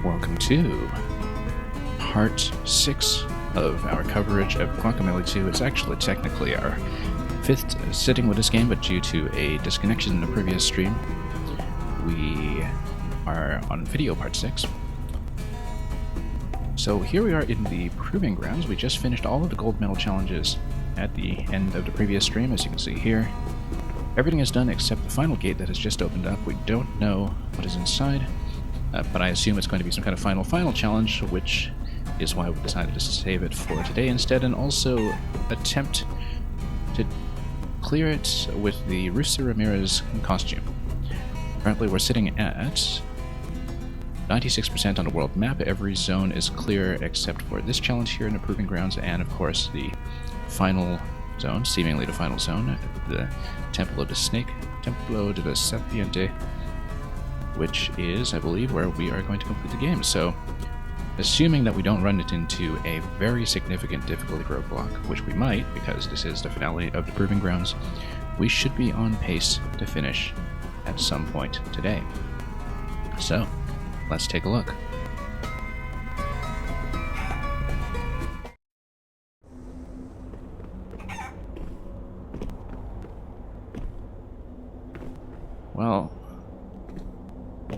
Welcome to part 6 of our coverage of Guacamelee 2. It's actually technically our 5th sitting with this game, but due to a disconnection in the previous stream, we are on video part 6. So here we are in the Proving Grounds. We just finished all of the gold medal challenges at the end of the previous stream, as you can see here. Everything is done except the final gate that has just opened up. We don't know what is inside. But I assume it's going to be some kind of final challenge, which is why we decided to save it for today instead, and also attempt to clear it with the Rusa Ramirez costume. Currently we're sitting at 96% on the world map. Every zone is clear except for this challenge here in the Proving Grounds, and of course the final zone, seemingly the final zone, the Temple of the Snake, Templo de la Serpiente, which is, I believe, where we are going to complete the game. So, assuming that we don't run it into a very significant difficulty roadblock, which we might, because this is the finale of the Proving Grounds, we should be on pace to finish at some point today. So, let's take a look. Well,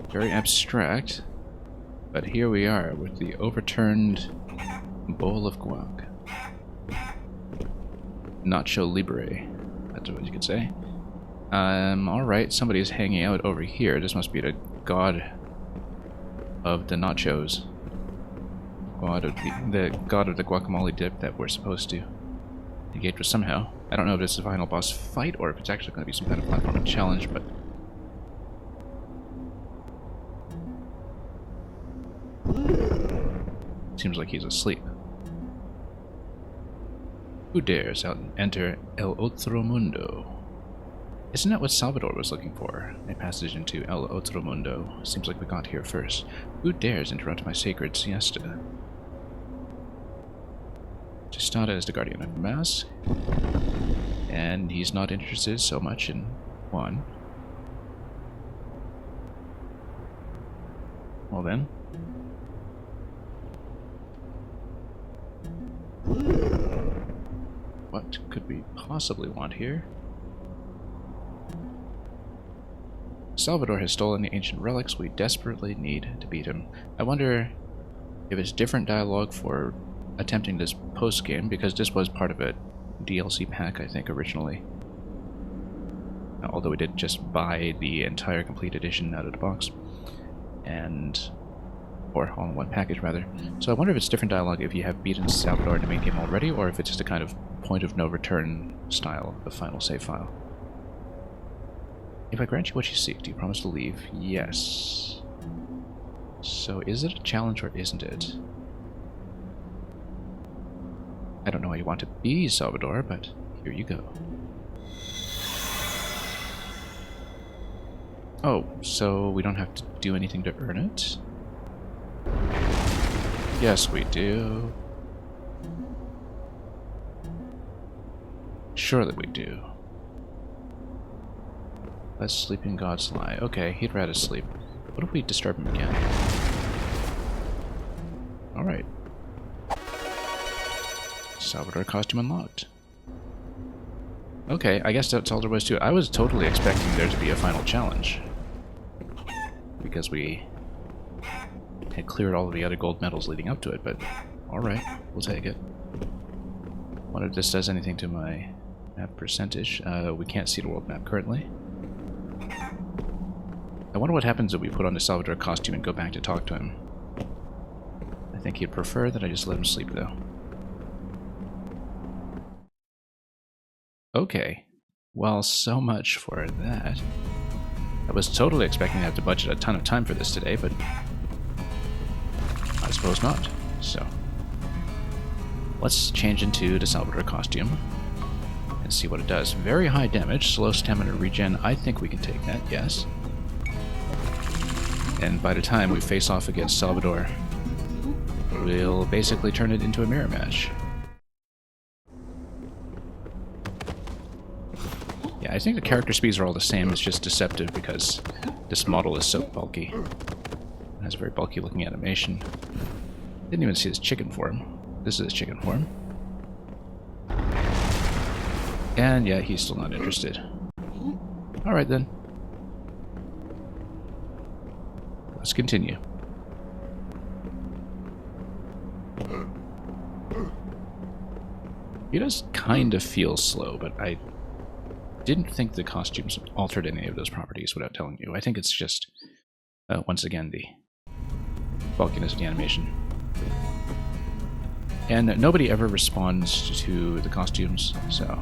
very abstract, but here we are with the overturned bowl of guac. Nacho Libre, that's what you could say. Alright, somebody is hanging out over here. This must be the god of the nachos. The god of the guacamole dip that we're supposed to engage with somehow. I don't know if this is a final boss fight or if it's actually going to be some kind of platforming challenge, but seems like he's asleep. Who dares enter El Otro Mundo? Isn't that what Salvador was looking for? A passage into El Otro Mundo. Seems like we got here first. Who dares interrupt my sacred siesta? Tostada is the guardian of the mass, and he's not interested so much in one. Well then. What could we possibly want here? Salvador has stolen the ancient relics. We desperately need to beat him. I wonder if it's different dialogue for attempting this post-game, because this was part of a DLC pack, I think, originally. Although we did just buy the entire complete edition out of the box. Or all in one package, rather. So I wonder if it's different dialogue if you have beaten Salvador in the main game already, or if it's just a kind of point-of-no-return style of final save file. If I grant you what you seek, do you promise to leave? Yes. So is it a challenge or isn't it? I don't know how you want to be, Salvador, but here you go. Oh, so we don't have to do anything to earn it? Yes, we do. Surely we do. Let sleeping gods lie. Okay, he'd rather sleep. What if we disturb him again? Alright. Salvador costume unlocked. Okay, I guess that's all there was to it. I was totally expecting there to be a final challenge, because we had cleared all of the other gold medals leading up to it, but alright, we'll take it. Wonder if this does anything to my map percentage. We can't see the world map currently. I wonder what happens if we put on the Salvador costume and go back to talk to him. I think he'd prefer that I just let him sleep, though. Okay. Well, so much for that. I was totally expecting to have to budget a ton of time for this today, but I suppose not. So, let's change into the Salvador costume and see what it does. Very high damage, slow stamina regen. I think we can take that, yes. And by the time we face off against Salvador, we'll basically turn it into a mirror match. Yeah, I think the character speeds are all the same. It's just deceptive because this model is so bulky. It has a very bulky looking animation. Didn't even see his chicken form. This is his chicken form. And yeah, he's still not interested. Alright then. Let's continue. He does kind of feel slow, but I didn't think the costumes altered any of those properties without telling you. I think it's just, once again, the bulkiness of the animation. And nobody ever responds to the costumes, so...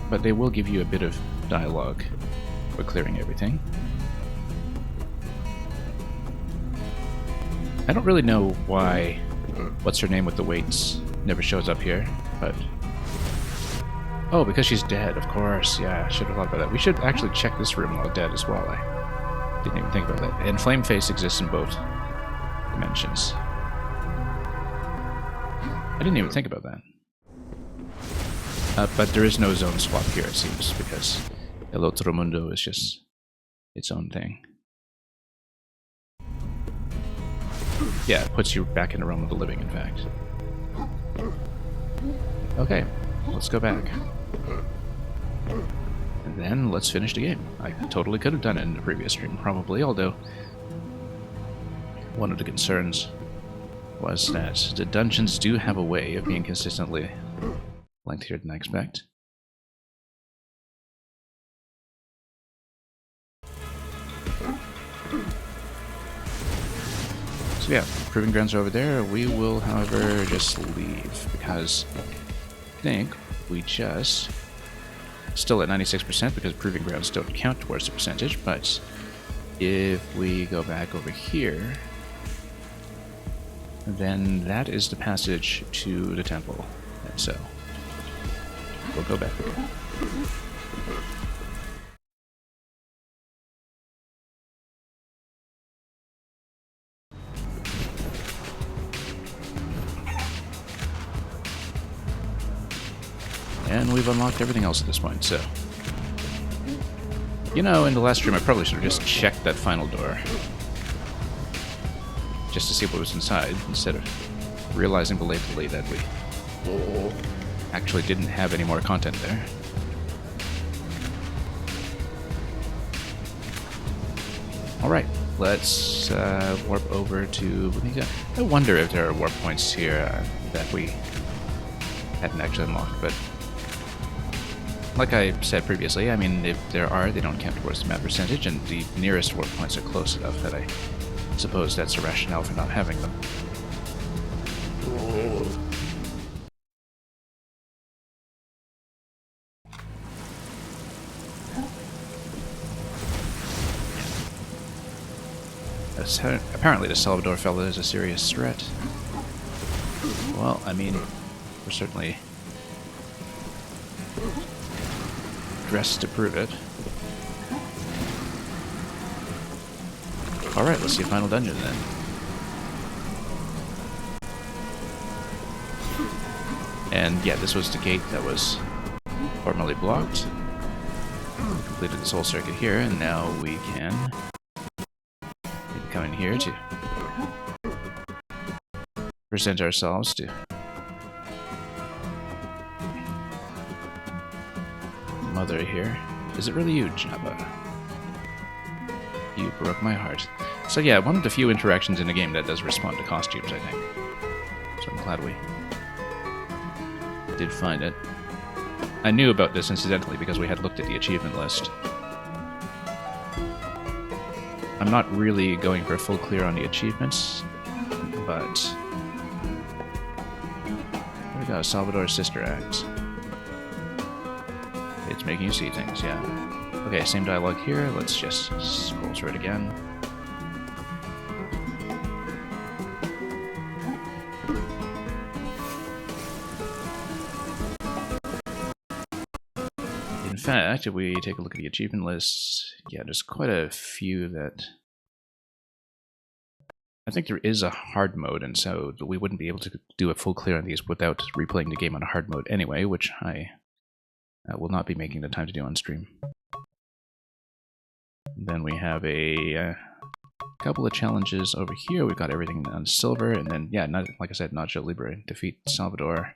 But they will give you a bit of dialogue for clearing everything. I don't really know why what's-her-name with the weights never shows up here, but... Oh, because she's dead, of course. Yeah, I should have thought about that. We should actually check this room while dead as well. I didn't even think about that. And Flame Face exists in both dimensions. I didn't even think about that. But there is no zone swap here, it seems, because El Otro Mundo is just its own thing. Yeah, it puts you back in the realm of the living, in fact. Okay, let's go back. And then let's finish the game. I totally could have done it in the previous stream, probably, although one of the concerns was that the dungeons do have a way of being consistently lengthier than I expect. So yeah, proving grounds are over there. We will, however, just leave because I think we just still at 96% because proving grounds don't count towards the percentage, but if we go back over here, then that is the passage to the temple, and so we'll go back here. And we've unlocked everything else at this point, so... You know, in the last stream I probably should have just checked that final door. Just to see what was inside, instead of realizing belatedly that we actually didn't have any more content there. Alright, let's warp over to Bonita. I wonder if there are warp points here that we hadn't actually unlocked, but like I said previously, I mean, if there are, they don't count towards the map percentage, and the nearest warp points are close enough that I suppose that's a rationale for not having them. Apparently the Salvador fella is a serious threat. Well, I mean, we're certainly dressed to prove it. Alright, let's see a final dungeon then. And yeah, this was the gate that was formerly blocked. We completed this whole circuit here, and now we can come in here to present ourselves to Mother here. Is it really you, Jabba? You broke my heart. So yeah, one of the few interactions in the game that does respond to costumes, I think. So I'm glad we did find it. I knew about this incidentally because we had looked at the achievement list. I'm not really going for a full clear on the achievements, but there we go, Salvador's Sister Act. It's making you see things, yeah. Okay, same dialogue here. Let's just scroll through it again. In fact, if we take a look at the achievement list, yeah, there's quite a few that... I think there is a hard mode, and so we wouldn't be able to do a full clear on these without replaying the game on a hard mode anyway, which I will not be making the time to do on stream. then we have a couple of challenges over here. We've got everything on silver, and then, yeah, not, like I said, Nacho Libre. Defeat Salvador.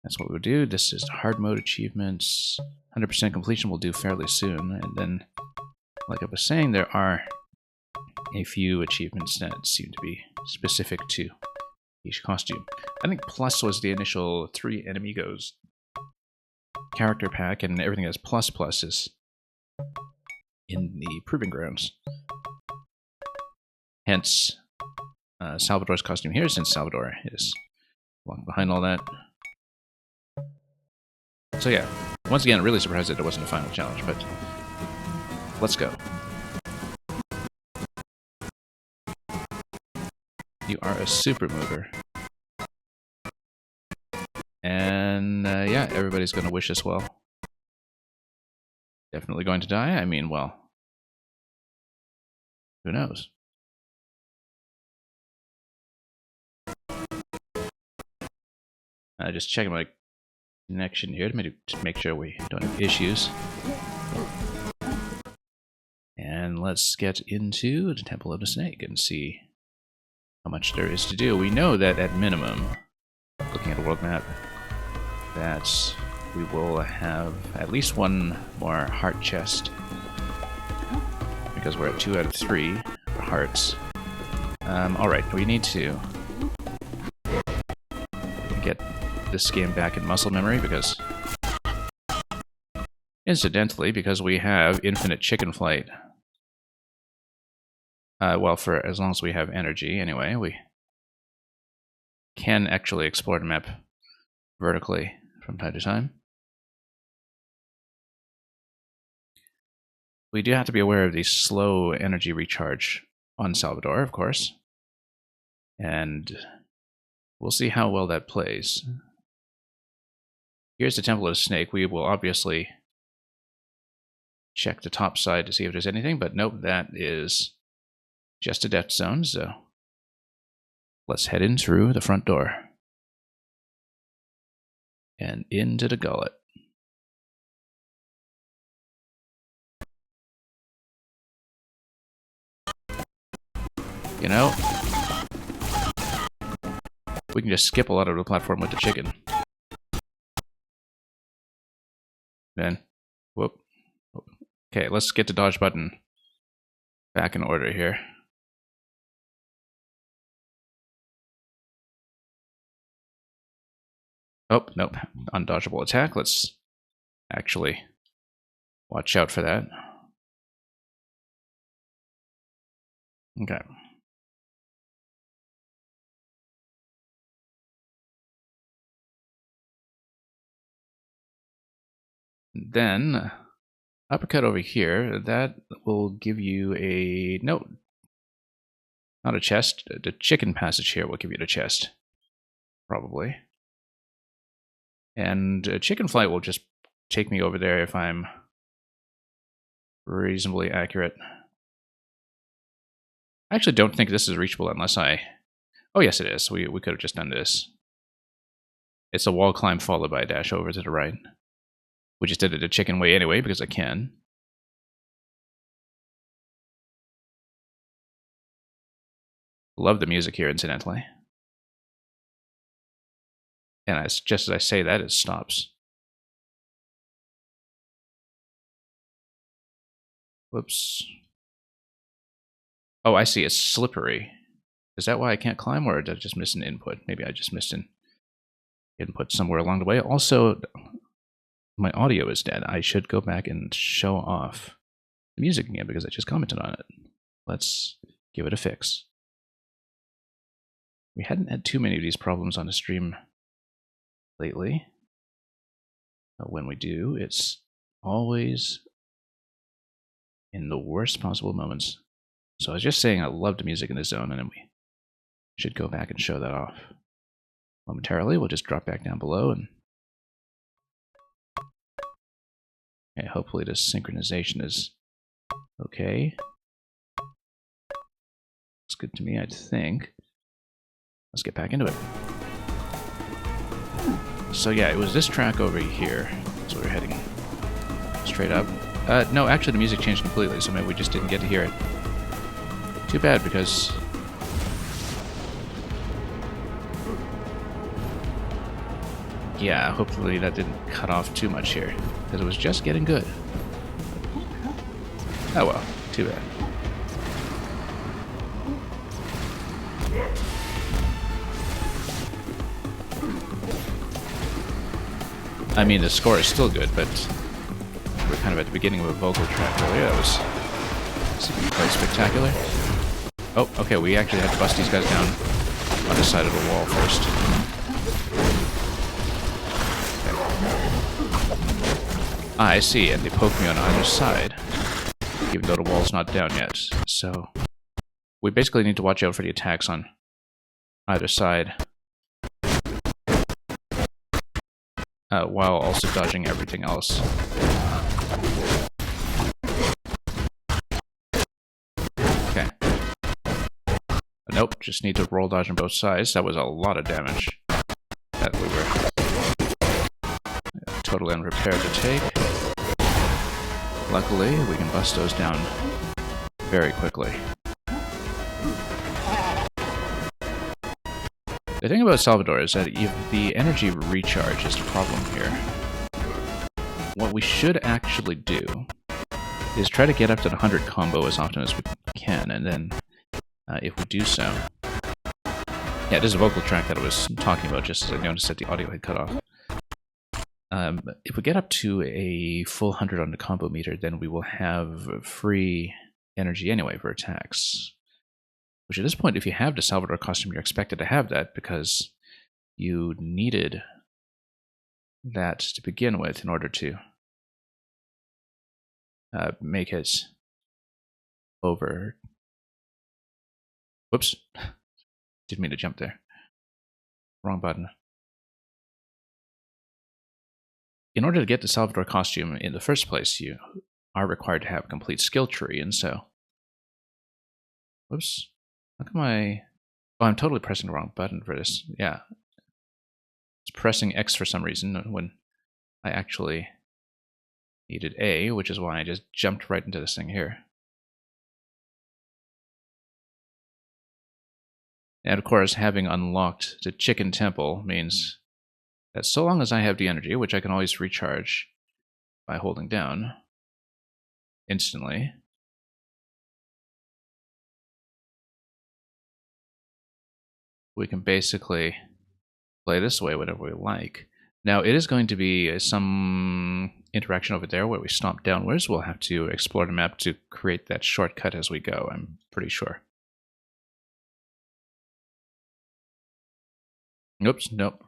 That's what we'll do. This is hard mode achievements. 100% completion will do fairly soon. And then, like I was saying, there are a few achievements that seem to be specific to each costume. I think Plus was the initial 3 Enemigos character pack, and everything that's plus plus is in the Proving Grounds. Hence, Salvador's costume here, since Salvador is long behind all that. So yeah, once again, really surprised that it wasn't a final challenge, but let's go. You are a super mover. And yeah, everybody's going to wish us well. Definitely going to die? I mean, well, who knows? Just checking my connection here to make sure we don't have issues. And let's get into the Temple of the Snake and see how much there is to do. We know that at minimum, looking at a world map, that we will have at least one more heart chest, because we're at 2 out of 3 for hearts. Alright, we need to get this game back in muscle memory, because incidentally, because we have infinite chicken flight. Well, for as long as we have energy, anyway, we can actually explore the map vertically from time to time. We do have to be aware of the slow energy recharge on Salvador, of course. And we'll see how well that plays. Here's the Temple of the Snake. We will obviously check the top side to see if there's anything, but nope, that is just a death zone, so let's head in through the front door. And into the gullet. You know, we can just skip a lot of the platform with the chicken. Then, whoop. Okay, let's get the dodge button back in order here. Oh, nope. Undodgeable attack. Let's actually watch out for that. Okay. Then, uppercut over here, that will give you a... No, not a chest. The chicken passage here will give you the chest. Probably. And chicken flight will just take me over there if I'm reasonably accurate. I actually don't think this is reachable unless I... Oh, yes, it is. We could have just done this. It's a wall climb followed by a dash over to the right. We just did it a chicken way anyway, because I can. Love the music here, incidentally. And just as I say that, it stops. Whoops. Oh, I see. It's slippery. Is that why I can't climb, or did I just miss an input? Maybe I just missed an input somewhere along the way. Also, my audio is dead. I should go back and show off the music again because I just commented on it. Let's give it a fix. We hadn't had too many of these problems on the stream lately. But when we do, it's always in the worst possible moments. So I was just saying I love the music in this zone, and then we should go back and show that off momentarily. We'll just drop back down below, and okay, hopefully this synchronization is okay. Looks good to me, I think. Let's get back into it. So yeah, it was this track over here. So we're heading straight up. No, actually the music changed completely, so maybe we just didn't get to hear it. Too bad, because... yeah, hopefully that didn't cut off too much here, because it was just getting good. Oh well, too bad. I mean, the score is still good, but we're kind of at the beginning of a vocal track earlier. That was quite spectacular. Oh, okay, we actually had to bust these guys down on the side of the wall first. Okay. Ah, I see, and they poke me on either side, even though the wall's not down yet. So we basically need to watch out for the attacks on either side, while also dodging everything else. Okay. Nope, just need to roll dodge on both sides. That was a lot of damage that we were totally unprepared to take. Luckily, we can bust those down very quickly. The thing about Salvador is that if the energy recharge is the problem here, what we should actually do is try to get up to the 100 combo as often as we can, and then if we do so... yeah, this is a vocal track that I was talking about, just as I noticed that the audio had cut off. If we get up to a full 100 on the combo meter, then we will have free energy anyway for attacks. Which at this point, if you have the Salvador costume, you're expected to have that because you needed that to begin with in order to make it over. Whoops. Didn't mean to jump there. Wrong button. In order to get the Salvador costume in the first place, you are required to have a complete skill tree, and so... whoops. How come I... oh, I'm totally pressing the wrong button for this. Yeah. It's pressing X for some reason when I actually needed A, which is why I just jumped right into this thing here. And of course, having unlocked the Chicken Temple means that so long as I have the energy, which I can always recharge by holding down instantly, we can basically play this way whenever we like. Now, it is going to be some interaction over there where we stomp downwards. We'll have to explore the map to create that shortcut as we go, I'm pretty sure. Oops, nope.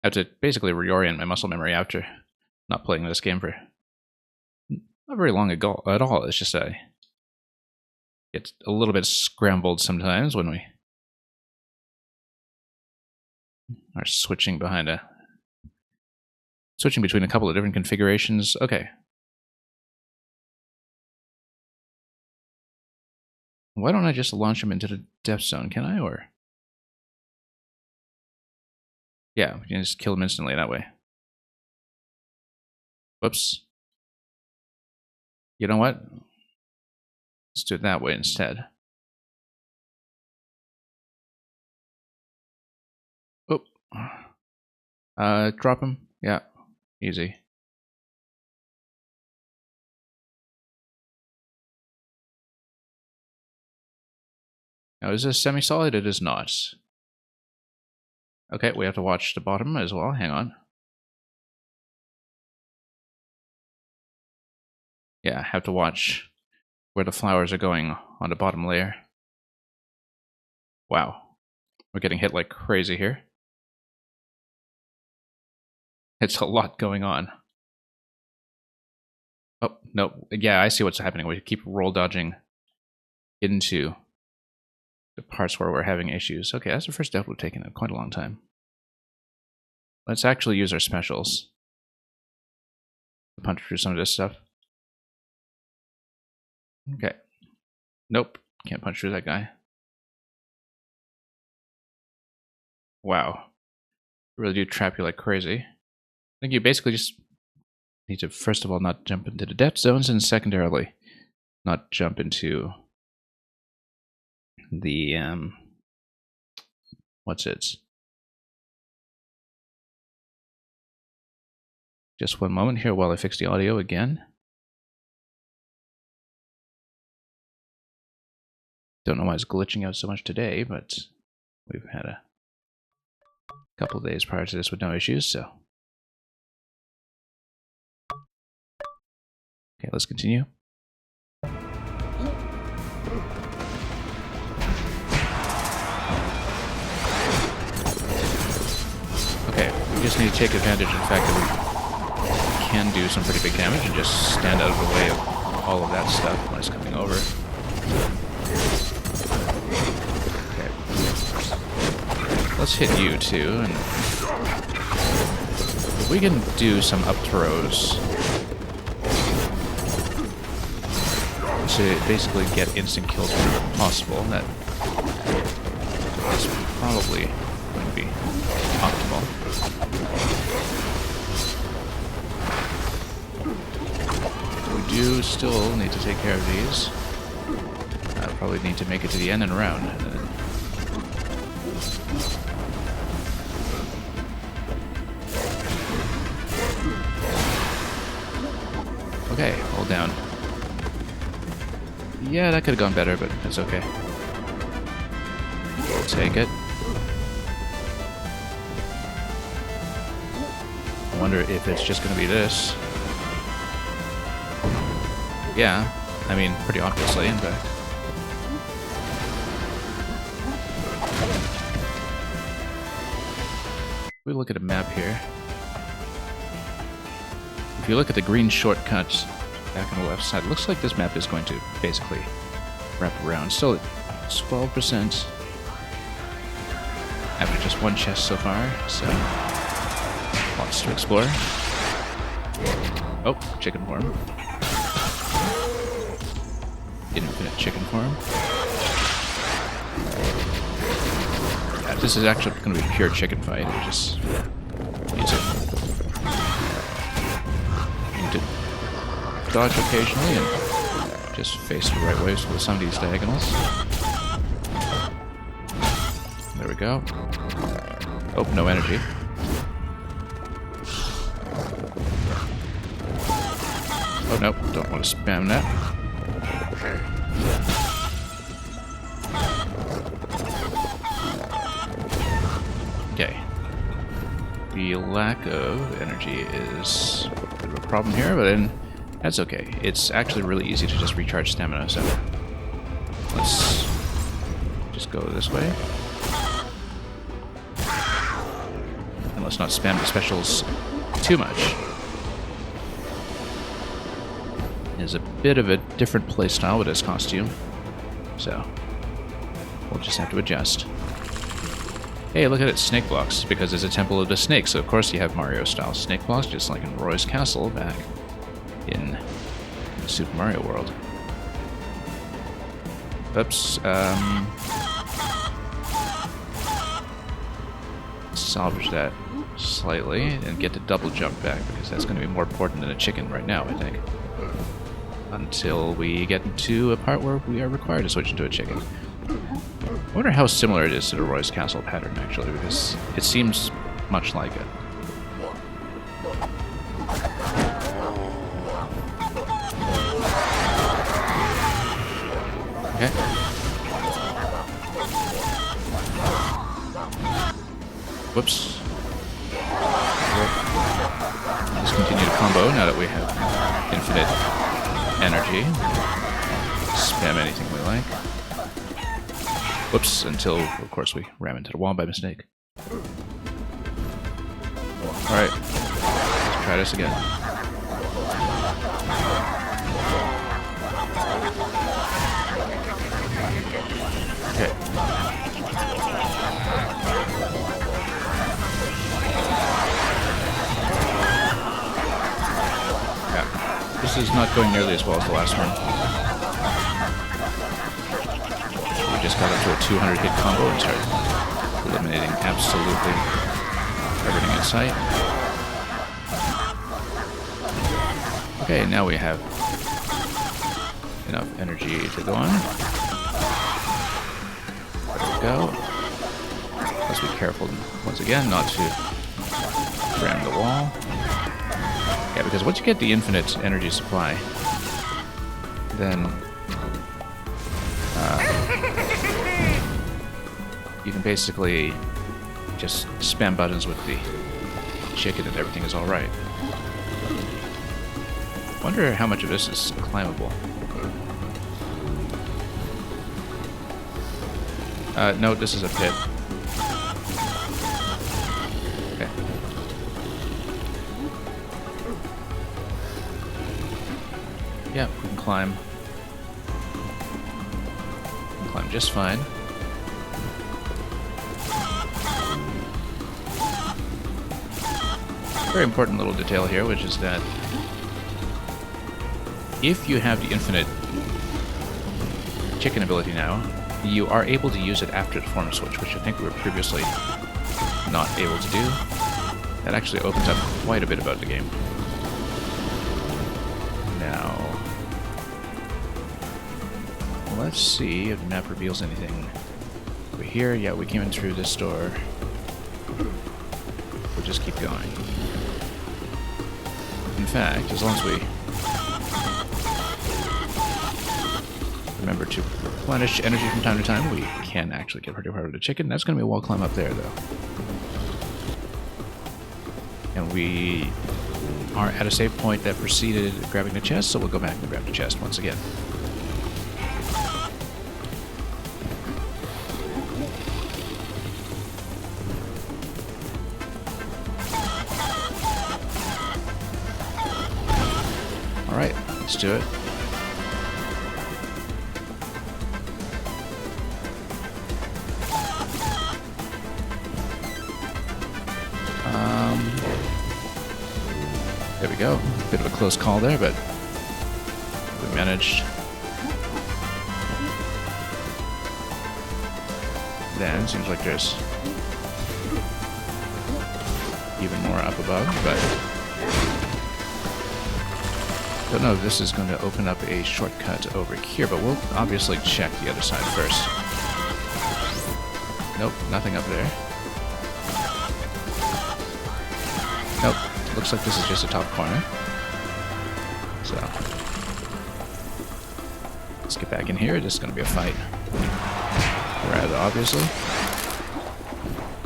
I have to basically reorient my muscle memory after not playing this game for not very long ago at all. It's just I get a little bit scrambled sometimes when we are switching between a couple of different configurations. Okay. Why don't I just launch him into the depth zone? Can I, or? Yeah, we can just kill him instantly that way. Whoops. You know what? Let's do it that way instead. Oh. Drop him. Yeah, easy. Now, is this semi-solid? It is not. Okay, we have to watch the bottom as well. Hang on. Yeah, I have to watch where the flowers are going on the bottom layer. Wow. We're getting hit like crazy here. It's a lot going on. Oh, no. Yeah, I see what's happening. We keep roll dodging into the parts where we're having issues. Okay, that's the first step we've taken in quite a long time. Let's actually use our specials to punch through some of this stuff. Okay. Nope. Can't punch through that guy. Wow. Really do trap you like crazy. think you basically just need to, first of all, not jump into the death zones, and secondarily, not jump into the, what's it? Just one moment here while I fix the audio again. Don't know why it's glitching out so much today, but we've had a couple of days prior to this with no issues, so. Okay, let's continue. Okay, we just need to take advantage of the fact that we can do some pretty big damage and just stand out of the way of all of that stuff when it's coming over. Okay. Let's hit you too, and if we can do some up throws to basically get instant kills whenever possible, that is probably going to be optimal. We do still need to take care of these. I'll probably need to make it to the end and around. Okay, hold down. Yeah, that could have gone better, but that's okay. We'll take it. I wonder if it's just going to be this. Yeah, I mean, pretty obviously, in fact. We look at a map here. If you look at the green shortcut back on the left side, it looks like this map is going to basically wrap around. Still at 12% after just one chest so far, so lots to explore. Oh, chicken form. Infinite chicken form. Yeah, this is actually going to be a pure chicken fight. We just need to dodge occasionally and just face the right ways with some of these diagonals. There we go. Oh, no energy. Oh no, don't want to spam that. Okay. The lack of energy is a bit of a problem here, but then that's okay. It's actually really easy to just recharge stamina, so let's just go this way. And let's not spam the specials too much. Is a bit of a different playstyle with this costume, so we'll just have to adjust. Hey, look at it, snake blocks, because there's a temple of the snake, so of course you have Mario-style snake blocks, just like in Roy's Castle back in the Super Mario World. Oops, salvage that slightly and get the double jump back, because that's going to be more important than a chicken right now, I think. Until we get into a part where we are required to switch into a chicken. I wonder how similar it is to the Roy's Castle pattern, actually, because it seems much like it. Okay. Whoops. Let's continue to combo now that we have infinite energy. Spam anything we like. Whoops, until, of course, we ram into the wall by mistake. Alright, let's try this again. Okay. Yeah, this is not going nearly as well as the last one. Just got up to a 200 hit combo and started eliminating absolutely everything in sight. Okay, now we have enough energy to go on. There we go. Let's be careful once again not to ram the wall. Yeah, because once you get the infinite energy supply, then you can basically just spam buttons with the chicken and everything is alright. Wonder how much of this is climbable. No, this is a pit. Okay. Yeah, we can climb. We can climb just fine. Very important little detail here, which is that if you have the infinite chicken ability now, you are able to use it after the form switch, which I think we were previously not able to do. That actually opens up quite a bit about the game. Now, let's see if the map reveals anything. Over here, yeah, we came in through this door. We'll just keep going. In fact, as long as we remember to replenish energy from time to time, we can actually get rid of the chicken. That's going to be a wall climb up there, though. And we are at a save point that preceded grabbing the chest, so we'll go back and grab the chest once again. Alright, let's do it. There we go. Bit of a close call there, but we managed. Then, seems like there's even more up above, but don't know if this is going to open up a shortcut over here, but we'll obviously check the other side first. Nope, nothing up there. Nope, looks like this is just a top corner. So, let's get back in here. This is going to be a fight. Rather obviously.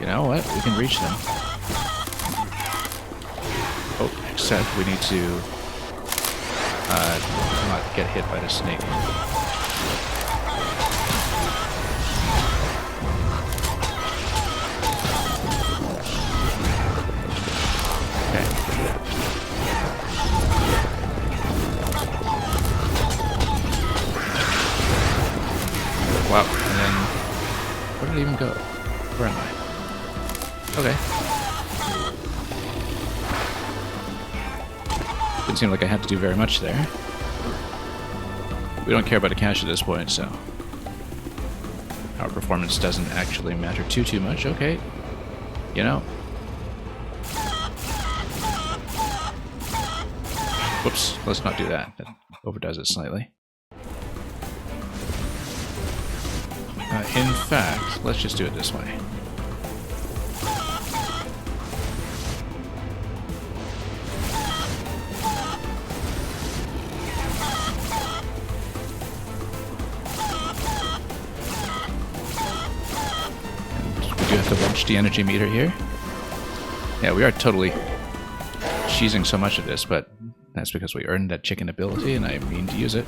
You know what? We can reach them. Oh, except we need to not get hit by the snake. Okay. Wow, and then where did it even go? Where am I? Okay. Didn't seem like I had to do very much there. We don't care about the cash at this point, so our performance doesn't actually matter too much. Okay, you know. Whoops, let's not do that. That overdoes it slightly. In fact, let's just do it this way. We do have to watch the energy meter here. Yeah, we are totally cheesing so much of this, but that's because we earned that chicken ability and I mean to use it.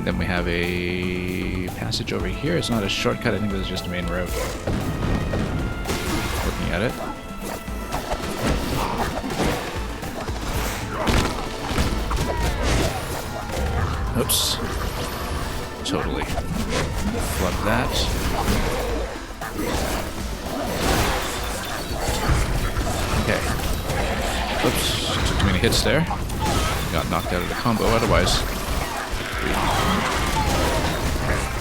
Then we have a passage over here. It's not a shortcut, I think this is just a main road. Looking at it. Oops. Totally flood that. Okay. Oops. Took too many hits there. Got knocked out of the combo, otherwise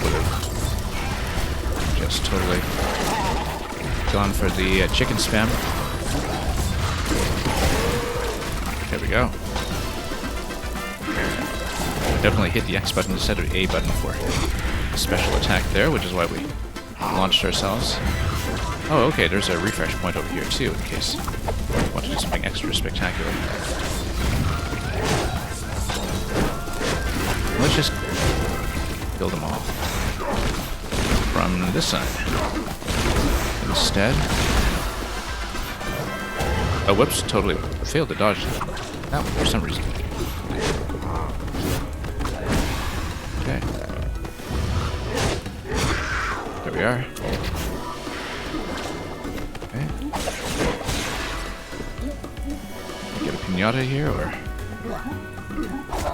would have just totally Gone for the chicken spam. There we go. Definitely hit the X button instead of the A button for a special attack there, which is why we launched ourselves. Oh, okay, there's a refresh point over here too, in case you want to do something extra spectacular. Let's just kill them all from this side. Instead... Oh, whoops, totally failed to dodge that one for some reason. Okay. There we are. Okay. Get a pinata here, or...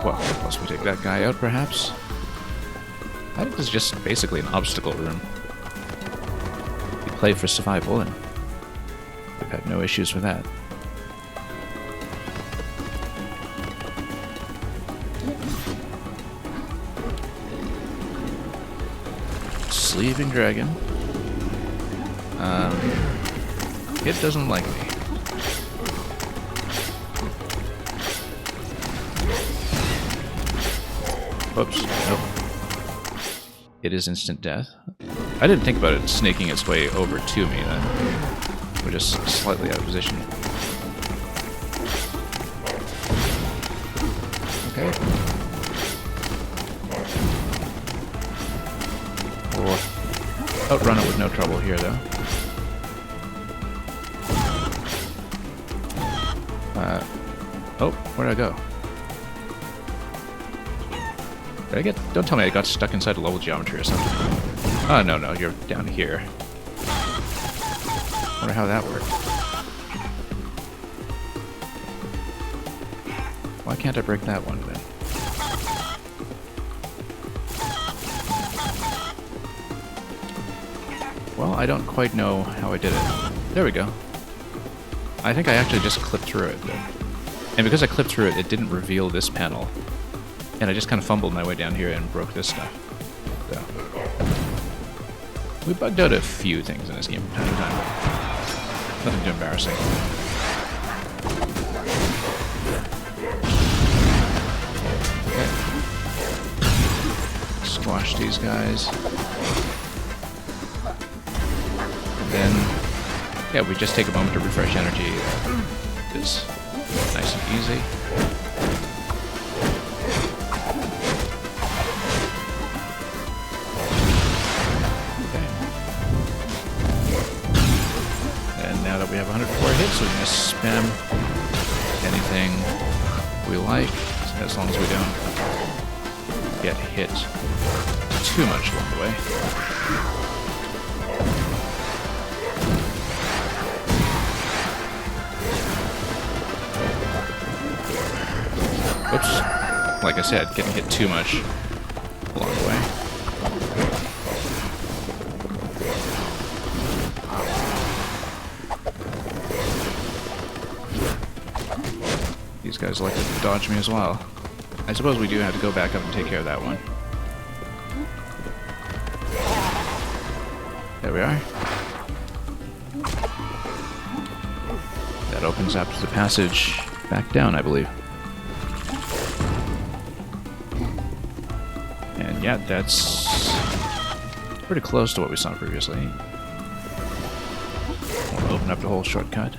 Well, unless we take that guy out, perhaps? I think this is just basically an obstacle room. We play for survival, and we've had no issues with that. Sleeving dragon. It doesn't like me. Whoops, nope. It is instant death. I didn't think about it snaking its way over to me then. We're just slightly out of position. Okay. We'll outrun it with no trouble here, though. Oh, where'd I go? Did I get... Don't tell me I got stuck inside a level geometry or something. Oh, no, you're down here. Wonder how that worked. Why can't I break that one, then? Well, I don't quite know how I did it. There we go. I think I actually just clipped through it, though. And because I clipped through it, it didn't reveal this panel. And I just kind of fumbled my way down here and broke this stuff. So. We bugged out a few things in this game from time to time. Nothing too embarrassing. Okay. Squash these guys. And then, yeah, we just take a moment to refresh energy. It's nice and easy. We have 104 hits, so we can just spam anything we like, as long as we don't get hit too much along the way. Oops. Like I said, getting hit too much along the way. These guys like to dodge me as well. I suppose we do have to go back up and take care of that one. There we are. That opens up the passage back down, I believe. And yeah, that's pretty close to what we saw previously. We'll open up the whole shortcut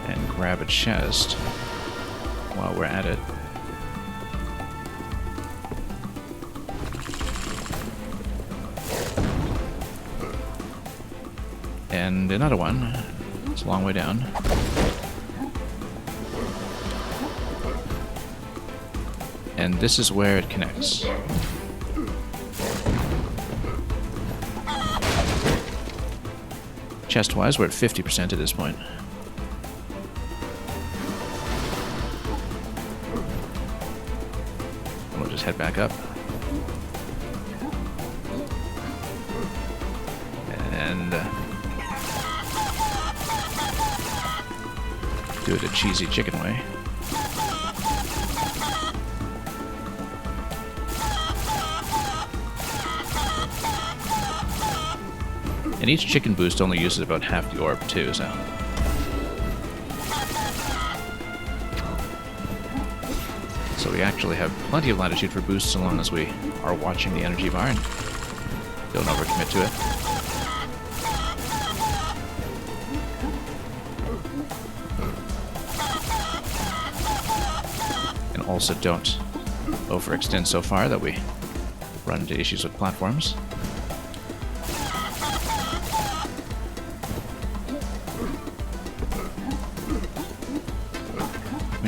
and grab a chest while we're at it. And another one. It's a long way down. And this is where it connects. Chest-wise, we're at 50% at this point. We'll just head back up. And do it a cheesy chicken way. And And each chicken boost only uses about half the orb too, so... So we actually have plenty of latitude for boosts so long as we are watching the energy bar and don't overcommit to it. And also don't overextend so far that we run into issues with platforms.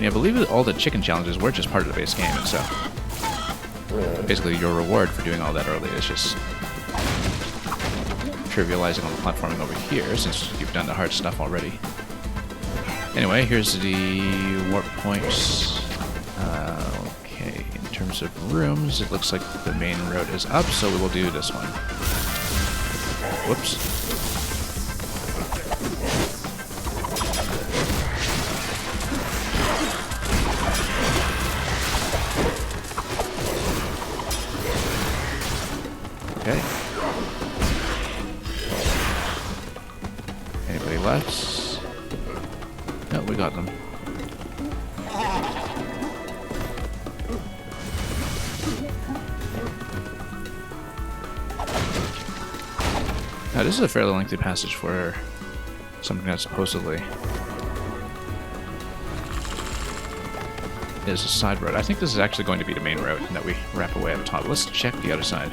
I believe that all the chicken challenges were just part of the base game, and so basically your reward for doing all that early is just trivializing all the platforming over here, since you've done the hard stuff already. Anyway, here's the warp points. Okay, in terms of rooms, it looks like the main road is up, so we will do this one. Whoops. Okay. Anybody left? No, we got them. Now, this is a fairly lengthy passage for something that supposedly is a side road. I think this is actually going to be the main road that we wrap away at the top. Let's check the other side.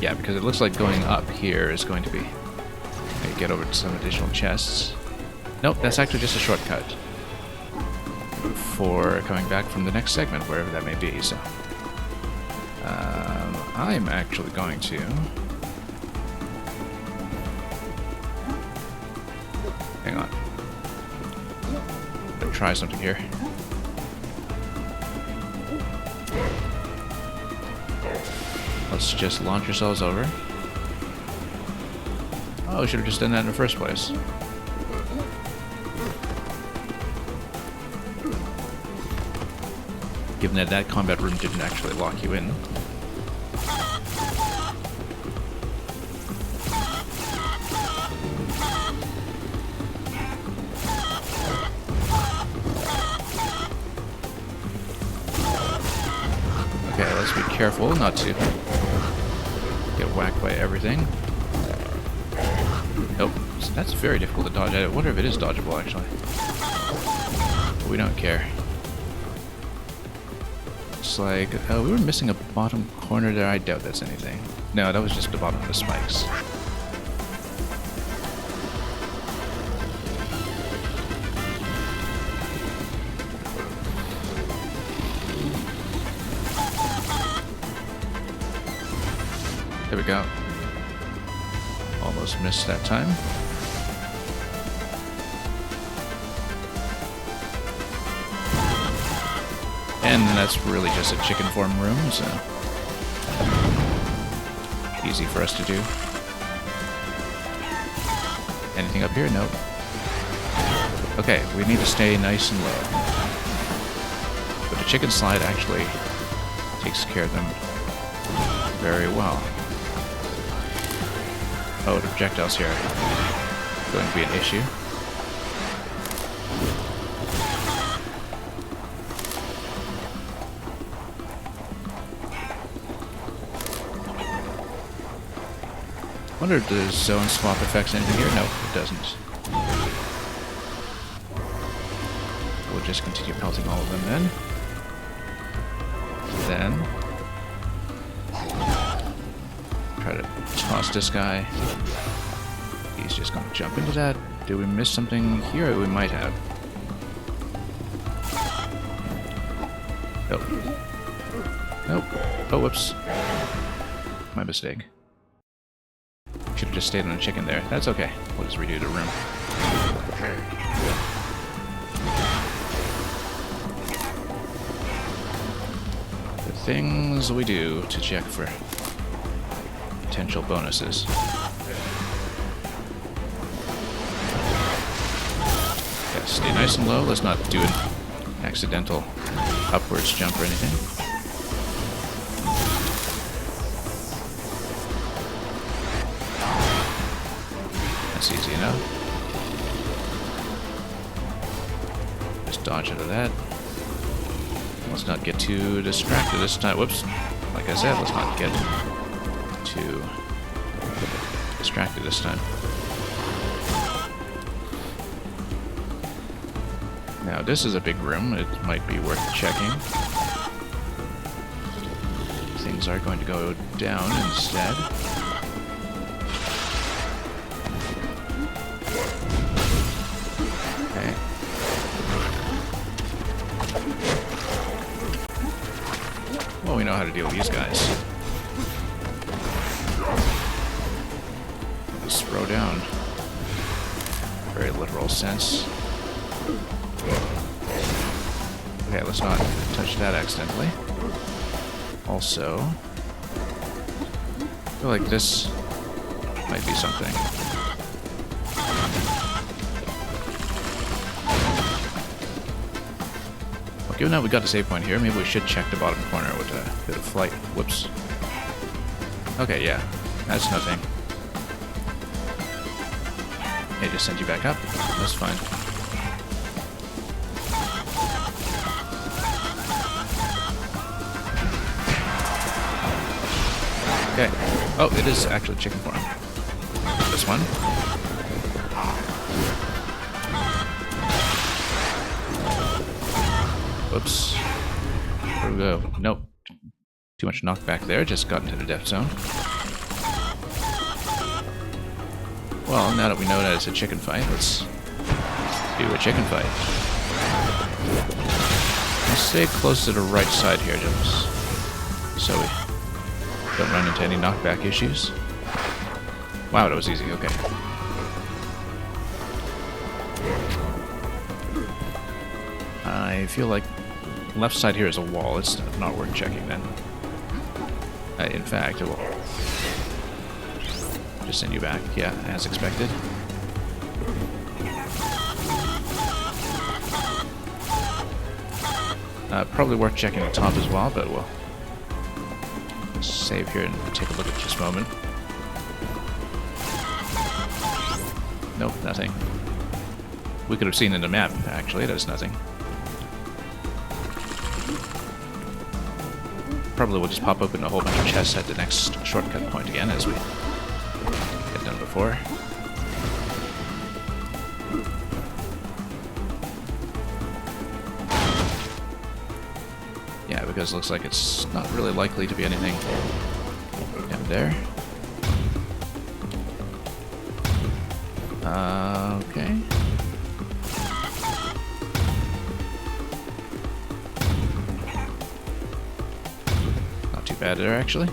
Yeah, because it looks like going up here is going to be... get over to some additional chests. Nope, that's actually just a shortcut for coming back from the next segment, wherever that may be, so... I'm actually going to... Hang on. I'm gonna try something here. Let's just launch ourselves over. Oh, we should have just done that in the first place. Given that that combat room didn't actually lock you in. Okay, let's be careful not to get whacked by everything. Nope, that's very difficult to dodge. I wonder if it is dodgeable, actually. But we don't care. It's like, we were missing a bottom corner there. I doubt that's anything. No, that was just the bottom of the spikes. There we go. Almost missed that time. And that's really just a chicken farm room, so easy for us to do. Anything up here? Nope. Okay, we need to stay nice and low. But the chicken slide actually takes care of them very well. Oh, the projectiles here are going to be an issue. I wonder if the zone swap affects anything here. No, it doesn't. We'll just continue pelting all of them then. Try to toss this guy. He's just going to jump into that. Did we miss something here? We might have. Nope. Nope. Oh, whoops. My mistake. Should have just stayed on a chicken there. That's okay. We'll just redo the room. The things we do to check for potential bonuses. Yeah, stay nice and low. Let's not do an accidental upwards jump or anything. That's easy enough. Just dodge out of that. Let's not get too distracted this time. Whoops. Like I said, let's not get too distracted this time. Now, this is a big room. It might be worth checking. Things are going to go down instead. Okay. Well, we know how to deal with these guys. Just throw down. Very literal sense. Okay, let's not touch that accidentally. Also, I feel like this might be something. Well, given that we got a save point here, maybe we should check the bottom corner with a bit of flight. Whoops. Okay, yeah, that's nothing. Hey, just send you back up. That's fine. Okay. Oh, it is actually chicken farm. This one. Whoops. Where do we go? Nope. Too much knockback there. Just got into the death zone. Well, now that we know that it's a chicken fight, let's do a chicken fight. Let's stay close to the right side here, just so we don't run into any knockback issues. Wow, that was easy. Okay. I feel like left side here is a wall. It's not worth checking then. In fact, it will just send you back. Yeah, as expected. Probably worth checking the top as well, but we'll save here and take a look at just a moment. Nope, nothing. We could have seen in the map, actually. There's nothing. Probably will just pop open a whole bunch of chests at the next shortcut point again, as we had done before. Yeah, because it looks like it's not really likely to be anything down there. Okay. Not too bad there, actually.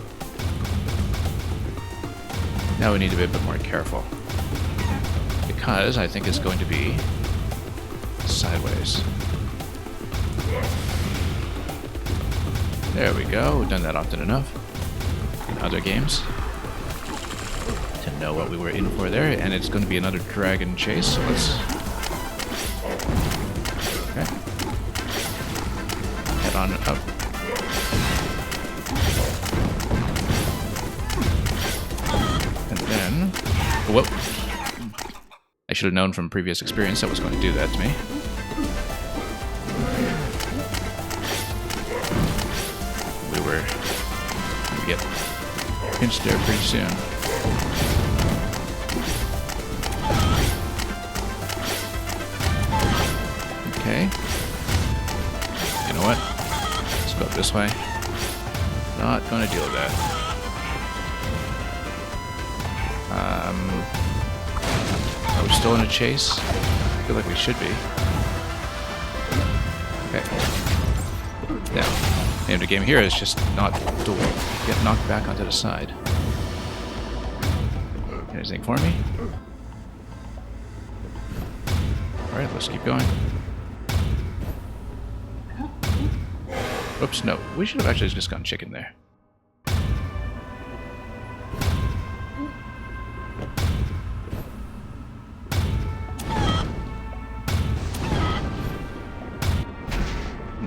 Now we need to be a bit more careful, because I think it's going to be sideways. There we go. We've done that often enough in other games to know what we were in for there, and it's going to be another dragon chase, so let's... Okay. Head on up. And then... Whoop. I should have known from previous experience that was going to do that to me. We were going to get pinched there pretty soon. Okay. You know what? Let's go up this way. Not going to deal with that. Are we still in a chase? I feel like we should be. Okay. Yeah. The name of the game here is just not to get knocked back onto the side. Anything for me? Alright, let's keep going. Oops, no. We should have actually just gone chicken there.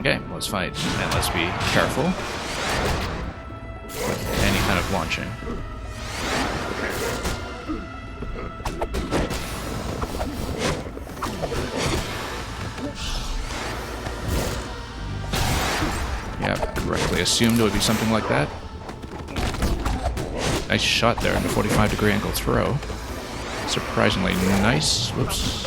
Okay, let's fight, and let's be careful with any kind of launching. Yeah, correctly assumed it would be something like that. Nice shot there in the 45-degree angle throw. Surprisingly nice. Whoops.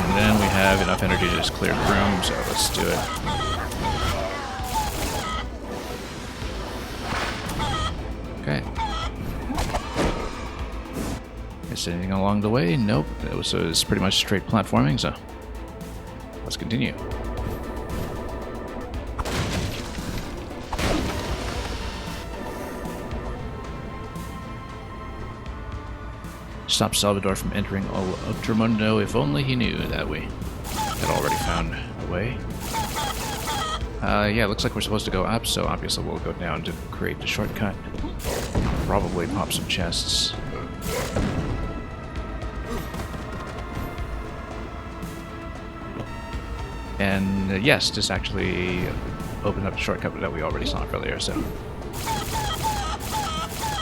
And then we have enough energy to just clear the room, so let's do it. Okay. Missed anything along the way? Nope. It was pretty much straight platforming, so let's continue. Stop Salvador from entering Ultramundo. If only he knew that we had already found a way. Yeah, looks like we're supposed to go up, so obviously we'll go down to create the shortcut. Probably pop some chests. And yes, this actually opened up the shortcut that we already saw earlier, so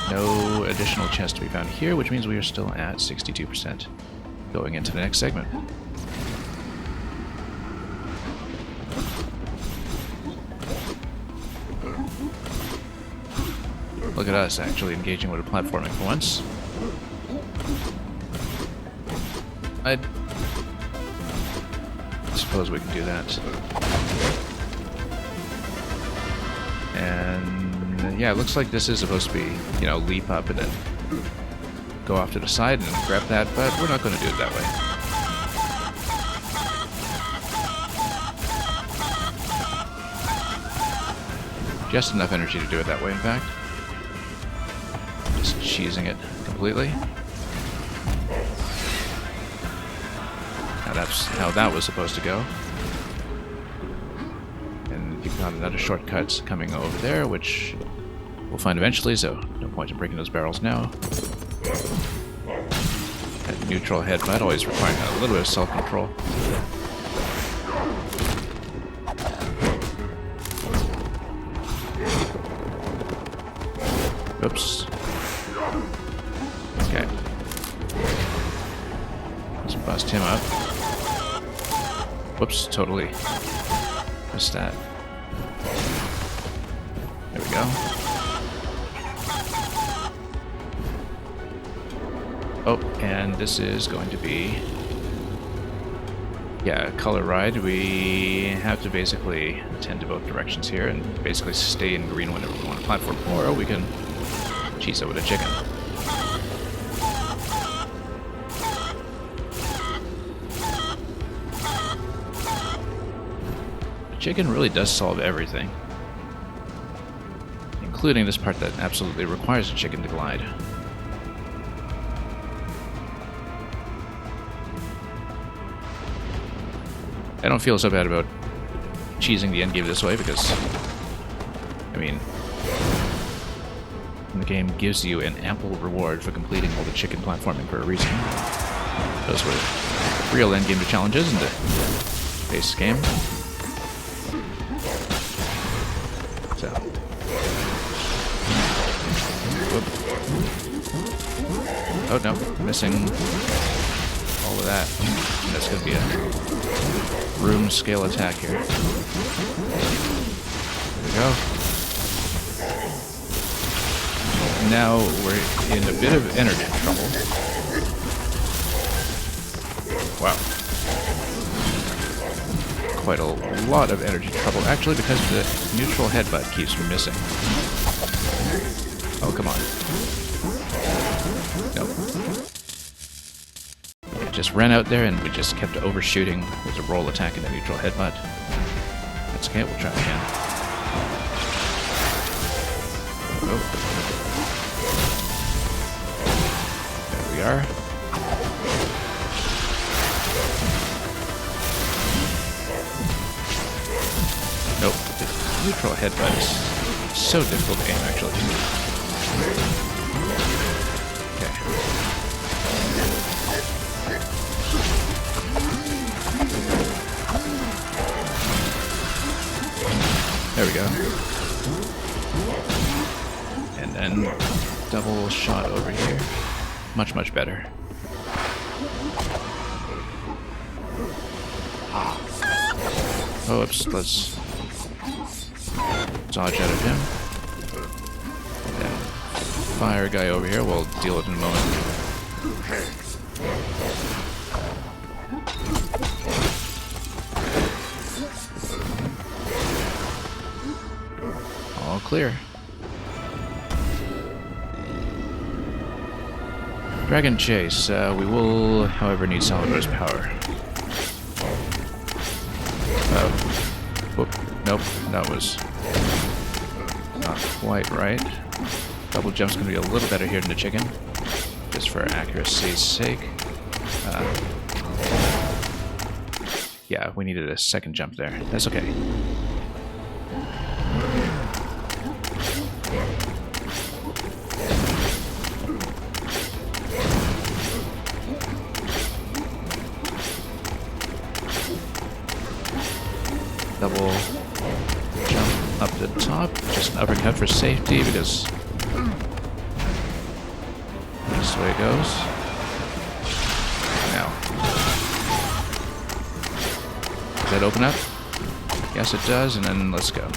no additional chest to be found here, which means we are still at 62% going into the next segment. Look at us actually engaging with a platforming for once. I suppose we can do that. And yeah, it looks like this is supposed to be, you know, leap up and then go off to the side and grab that, but we're not going to do it that way. Just enough energy to do it that way, in fact. Just cheesing it completely. Now that's how that was supposed to go. And you've got another shortcut coming over there, which we'll find eventually, so no point in breaking those barrels now. That neutral headbutt always requiring a little bit of self-control. Oops. Okay. Let's bust him up. Whoops, totally missed that. There we go. Oh, and this is going to be, yeah, a color ride. We have to basically tend to both directions here and basically stay in green whenever we want to platform, or we can cheese it with a chicken. The chicken really does solve everything, including this part that absolutely requires a chicken to glide. I don't feel so bad about cheesing the endgame this way because, I mean, the game gives you an ample reward for completing all the chicken platforming for a reason. Those were real endgame challenges in the base game. So, whoop. Oh no, missing all of that. That's going to be a room scale attack here. There we go. Now we're in a bit of energy trouble. Wow. Quite a lot of energy trouble, actually, because the neutral headbutt keeps missing. Oh, come on. Nope. It just ran out there and we just kept overshooting with a roll attack and a neutral headbutt. That's okay, we'll try again. Oh. There we are. Nope, the neutral headbutt is so difficult to aim, actually. Okay. There we go. And then double shot over here. Much, much better. Oh, oops, let's dodge out of him. And fire guy over here, we'll deal with in a moment. All clear. Dragon Chase. We will, however, need Salvador's power. Whoop. Nope, that was not quite right. Double jump's going to be a little better here than the chicken, just for accuracy's sake. Yeah, we needed a second jump there. That's okay. Double jump up the top, just an uppercut for safety because that's the way it goes. Now, does that open up? Yes, it does, and then let's go.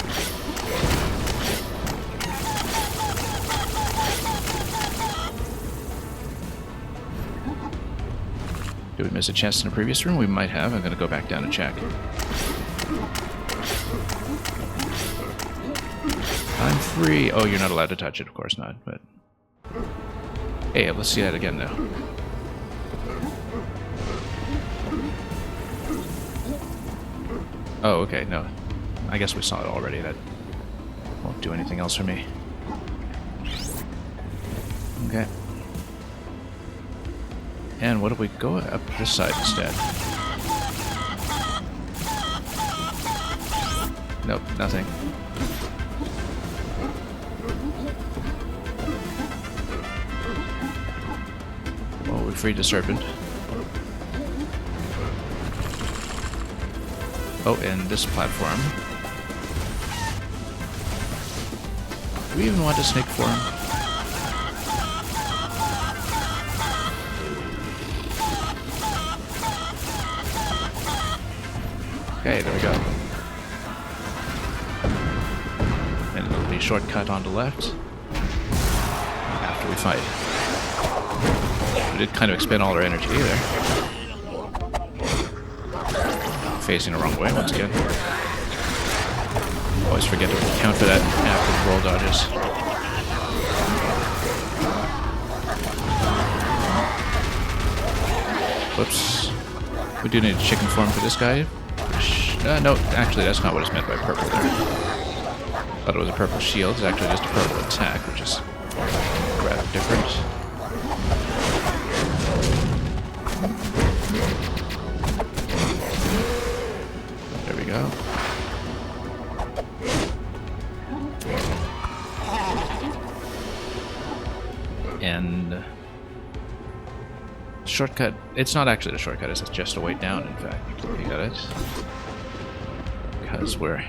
Did we miss a chest in the previous room? We might have. I'm going to go back down and check. I'm free. Oh, you're not allowed to touch it, of course not, but... Hey, let's see that again, though. Oh, okay, no. I guess we saw it already. That won't do anything else for me. Okay. And what if we go up this side instead? Nope, nothing. Well, we freed the serpent. Oh, and this platform. Do we even want a snake form? Okay, there we go. And it'll be a shortcut on the left after we fight. We did kind of expend all our energy there. Facing the wrong way once again. Always forget to account for that after the roll dodges. Whoops. We do need a chicken form for this guy. No, actually that's not what is meant by purple there. Thought it was a purple shield. It's actually just a purple attack, which is rather different. There we go. And shortcut. It's not actually a shortcut. It's just a way down. In fact, you got it. Because we're at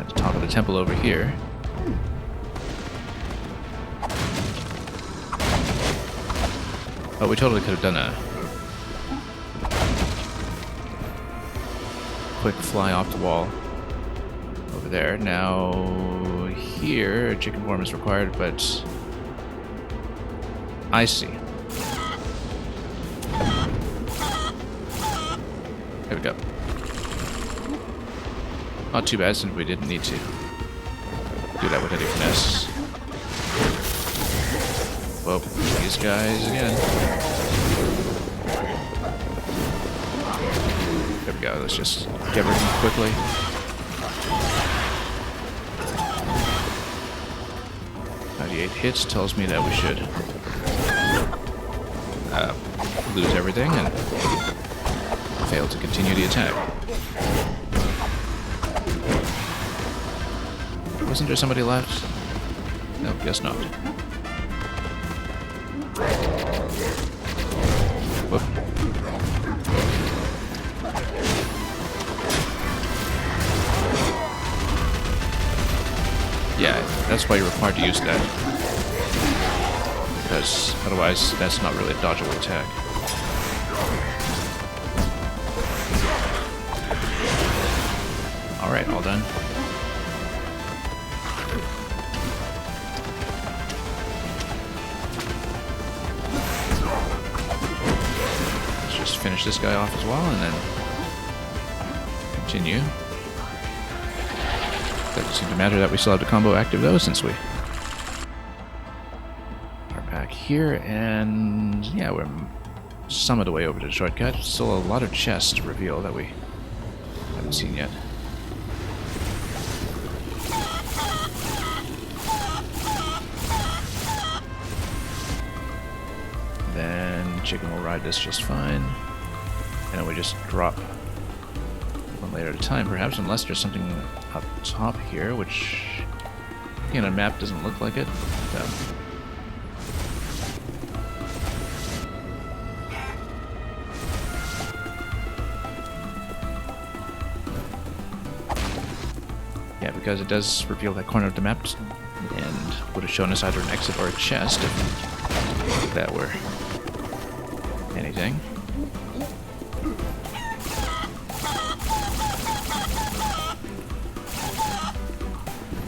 the top of the temple over here. Oh, we totally could have done a quick fly off the wall over there. Now, here, a chicken form is required, but I see. There we go. Not too bad since we didn't need to do that with any finesse. Well, these guys again. There we go, let's just get rid of them quickly. .98 hits tells me that we should lose everything and fail to continue the attack. Wasn't there somebody left? No, guess not. Whoop. that's why you're required to use that. Because otherwise, that's not really a dodgeable attack. Alright, all done. Let's just finish this guy off as well, and then continue. Doesn't seem to matter that we still have the combo active though, since we are back here, and yeah, we're some of the way over to the shortcut. Still a lot of chests to reveal that we haven't seen yet. Then chicken will ride this just fine, and then we just drop one layer at a time, perhaps, unless there's something up top here, which, again, on a map doesn't look like it. Yeah, because it does reveal that corner of the map, and would have shown us either an exit or a chest if that were anything.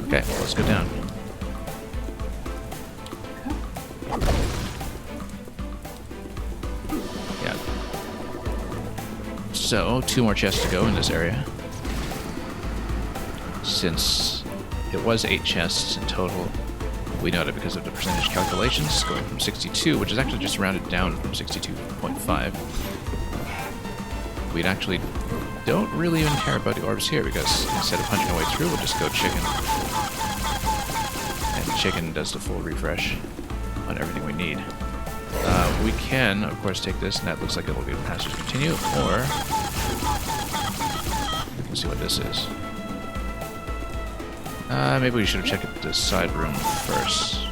Okay, let's go down. Yeah. So, 2 more chests to go in this area. Since it was 8 chests in total, we know that because of the percentage calculations, going from 62, which is actually just rounded down from 62.5, we'd actually don't really even care about the orbs here, because instead of punching our way through, we'll just go chicken. And chicken does the full refresh on everything we need. We can, of course, take this, and that looks like it will be a passage continue, or we can see what this is. Maybe we should have checked the side room first.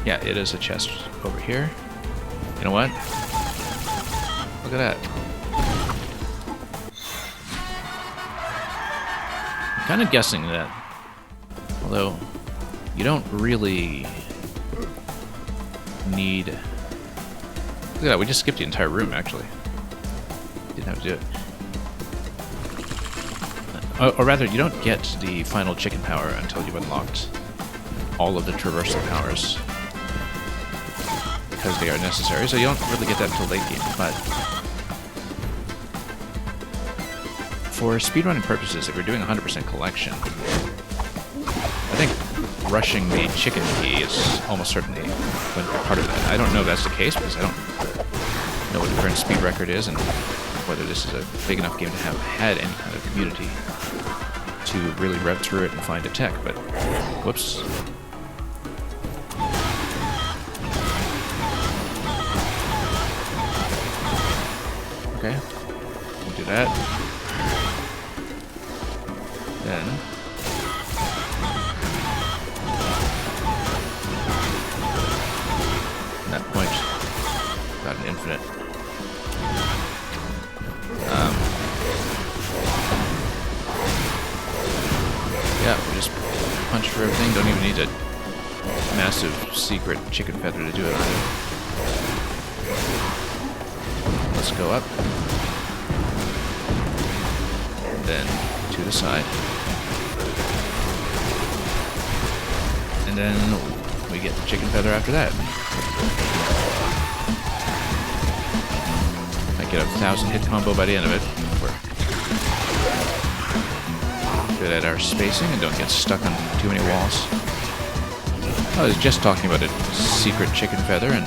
Yeah, it is a chest over here. You know what? Look at that. I'm kind of guessing that, although you don't really need... Look at that, we just skipped the entire room, actually. Didn't have to do it. Or rather, you don't get the final chicken power until you've unlocked all of the traversal powers, because they are necessary, so you don't really get that until late game. But for speedrunning purposes, if you're doing 100% collection, I think rushing the chicken key is almost certainly going to be part of that. I don't know if that's the case, because I don't know what the current speed record is, and whether this is a big enough game to have had any kind of community to really rev through it and find a tech, but whoops. Okay, we'll do that. Then at that point, got an infinite. Yeah, we just punch for everything. Don't even need a massive secret chicken feather to do it either. Let's go up. And then to the side. And then we get the chicken feather after that. Might get a 1,000 hit combo by the end of it. We're good at our spacing and don't get stuck on too many walls. I was just talking about a secret chicken feather, and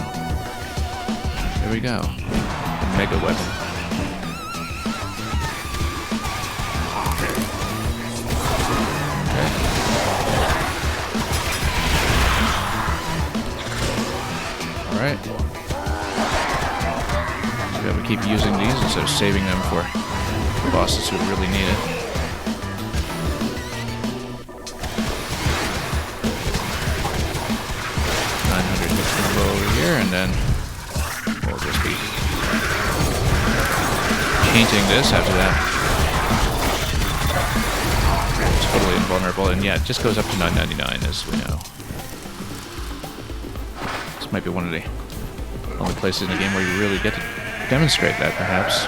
there we go. A mega weapon. Okay. Alright. So we keep using these instead of saving them for bosses who really need it. Over here, and then we'll just be painting this after that. totally invulnerable, and yeah, it just goes up to 9.99 as we know. This might be one of the only places in the game where you really get to demonstrate that, perhaps.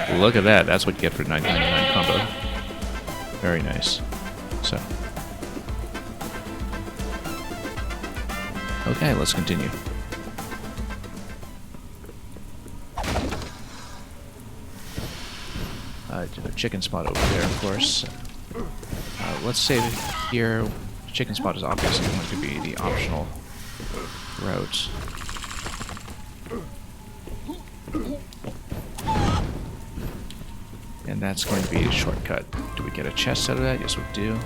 But look at that, that's what you get for 9.99 combo. Very nice. So. Okay, let's continue. The chicken spot over there, of course. Let's say that here, the chicken spot is obviously going to be the optional route. And that's going to be a shortcut. Do we get a chest out of that? Yes, we do.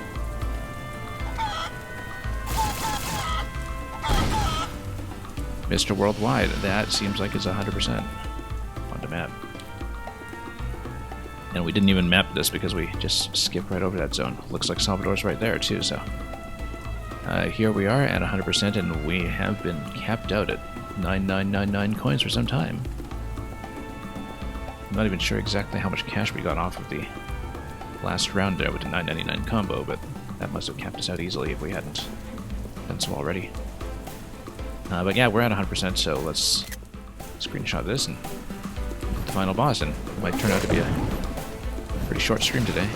Mr. Worldwide, that seems like it's 100% on the map. And we didn't even map this because we just skipped right over that zone. Looks like Salvador's right there too, so... here we are at 100% and we have been capped out at 9999 coins for some time. I'm not even sure exactly how much cash we got off of the last round there with the 999 combo, but that must have capped us out easily if we hadn't done so already. But yeah, we're at 100%, so let's screenshot this and the final boss, and it might turn out to be a pretty short stream today.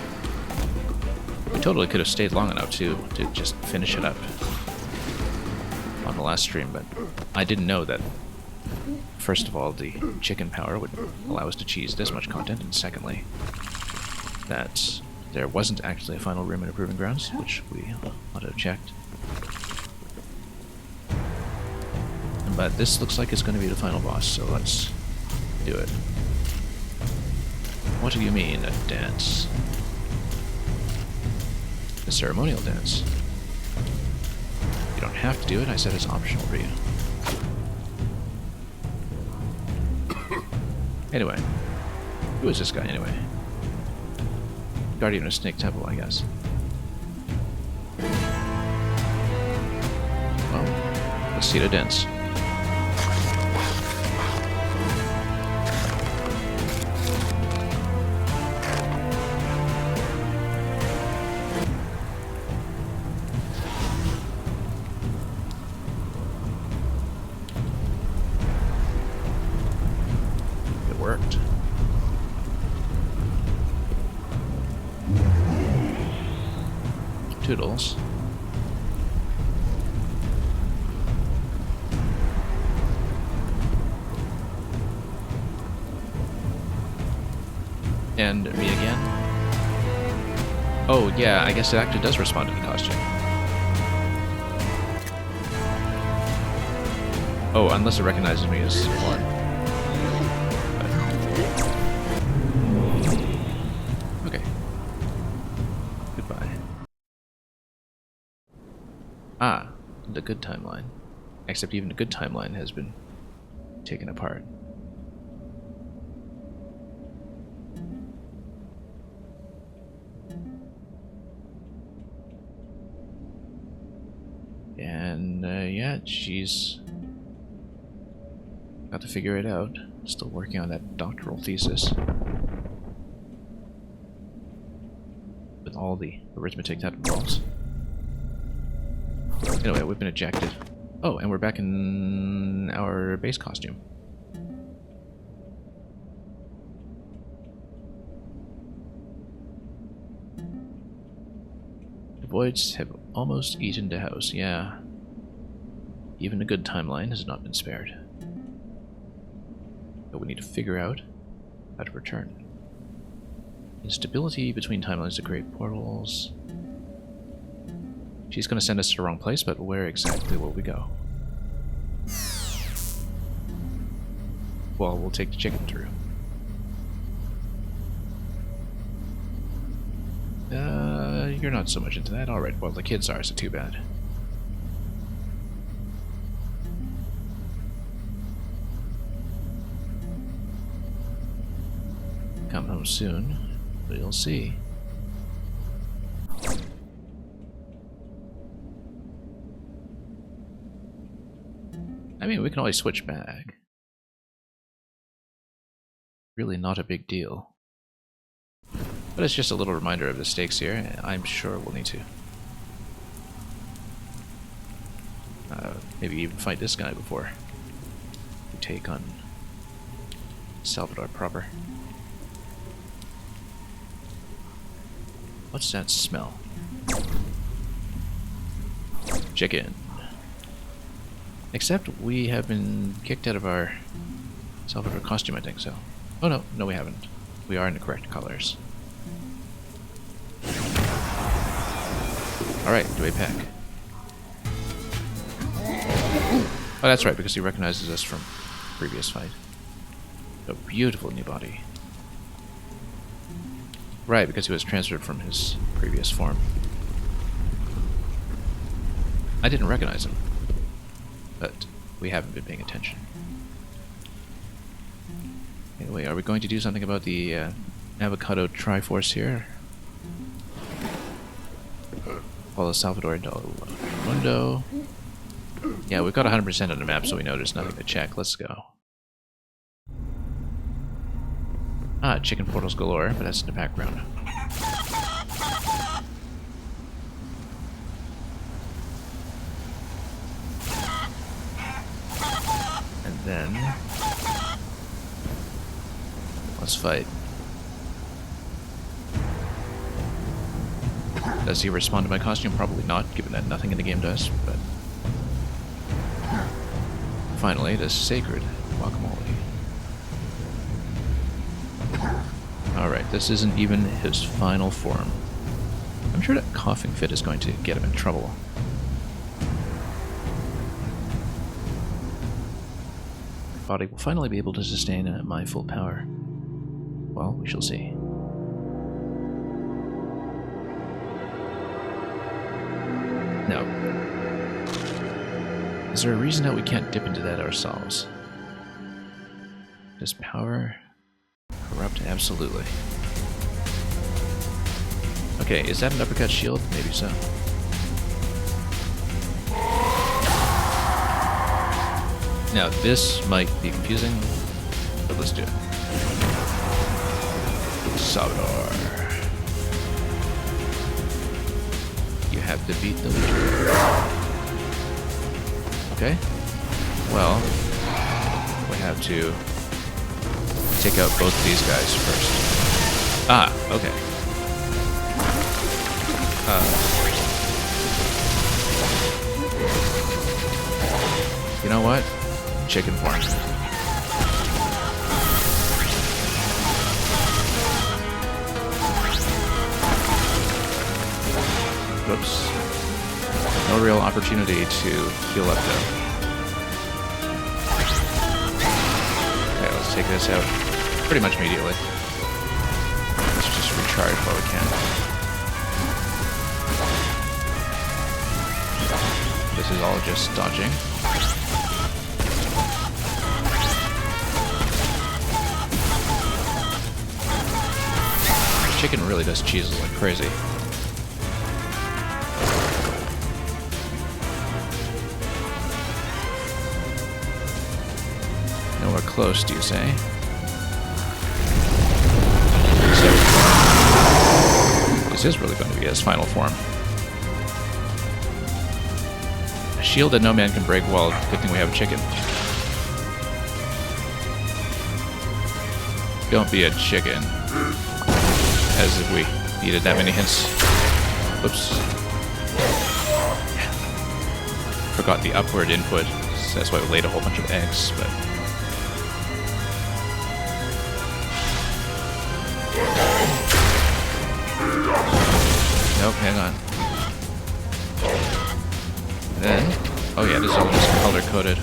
We totally could have stayed long enough to just finish it up on the last stream, but I didn't know that, first of all, the chicken power would allow us to cheese this much content, and secondly, that there wasn't actually a final room in Proving Grounds, which we ought to have checked. But this looks like it's going to be the final boss, so let's do it. What do you mean, a dance? A ceremonial dance. You don't have to do it, I said it's optional for you. Anyway, who is this guy anyway? Guardian of Snake Temple, I guess. Well, let's see the dance. Toodles. And me again. Oh yeah, I guess it actually does respond to the costume. Oh, unless it recognizes me as one. Okay. Goodbye. Ah, the good timeline. Except even the good timeline has been taken apart. And, yeah, she's got to figure it out. Still working on that doctoral thesis. With all the arithmetic that involves. Anyway, we've been ejected. Oh, and we're back in our base costume. The voids have almost eaten the house, yeah. Even a good timeline has not been spared. But we need to figure out how to return. Instability between timelines to create portals. She's going to send us to the wrong place, but where exactly will we go? Well, we'll take the chicken through. You're not so much into that. Alright, well, the kids are, so too bad. Come home soon, but you'll see. I mean, we can always switch back. Really not a big deal. But it's just a little reminder of the stakes here, and I'm sure we'll need to. Maybe even fight this guy before we take on Salvador proper. What's that smell? Chicken. Except we have been kicked out of our Salvador costume, I think so. Oh no, no we haven't. We are in the correct colors. Alright, do a pack. Oh, that's right, because he recognizes us from previous fight. A beautiful new body. Right, because he was transferred from his previous form. I didn't recognize him, but we haven't been paying attention. Anyway, are we going to do something about the avocado Triforce here? Follow Salvador del Mundo. Yeah, we've got 100% on the map, so we know there's nothing to check. Let's go. Ah, chicken portals galore, but that's in the background. And then... let's fight. Does he respond to my costume? Probably not, given that nothing in the game does, but... finally, the sacred Guacamelee. Alright, this isn't even his final form. I'm sure that coughing fit is going to get him in trouble. My body will finally be able to sustain my full power. Well, we shall see. No. Is there a reason that we can't dip into that ourselves? Does power corrupt? Absolutely. Okay, is that an uppercut shield? Maybe so. Now, this might be confusing, but let's do it. Salvador. You have to beat the leader. Okay. Well, we have to take out both of these guys first. Ah, okay. You know what? Chicken form. Whoops. No real opportunity to heal up though. Okay, let's take this out pretty much immediately. Let's just recharge while we can. This is all just dodging. Chicken really does cheese like crazy. Nowhere close, do you say? So, this is really going to be his final form. A shield that no man can break. Well, good thing we have chicken. Don't be a chicken. As if we needed that many hints. Whoops. Forgot the upward input. So that's why we laid a whole bunch of eggs, but... nope, hang on. And then... oh yeah, this is all just color-coded.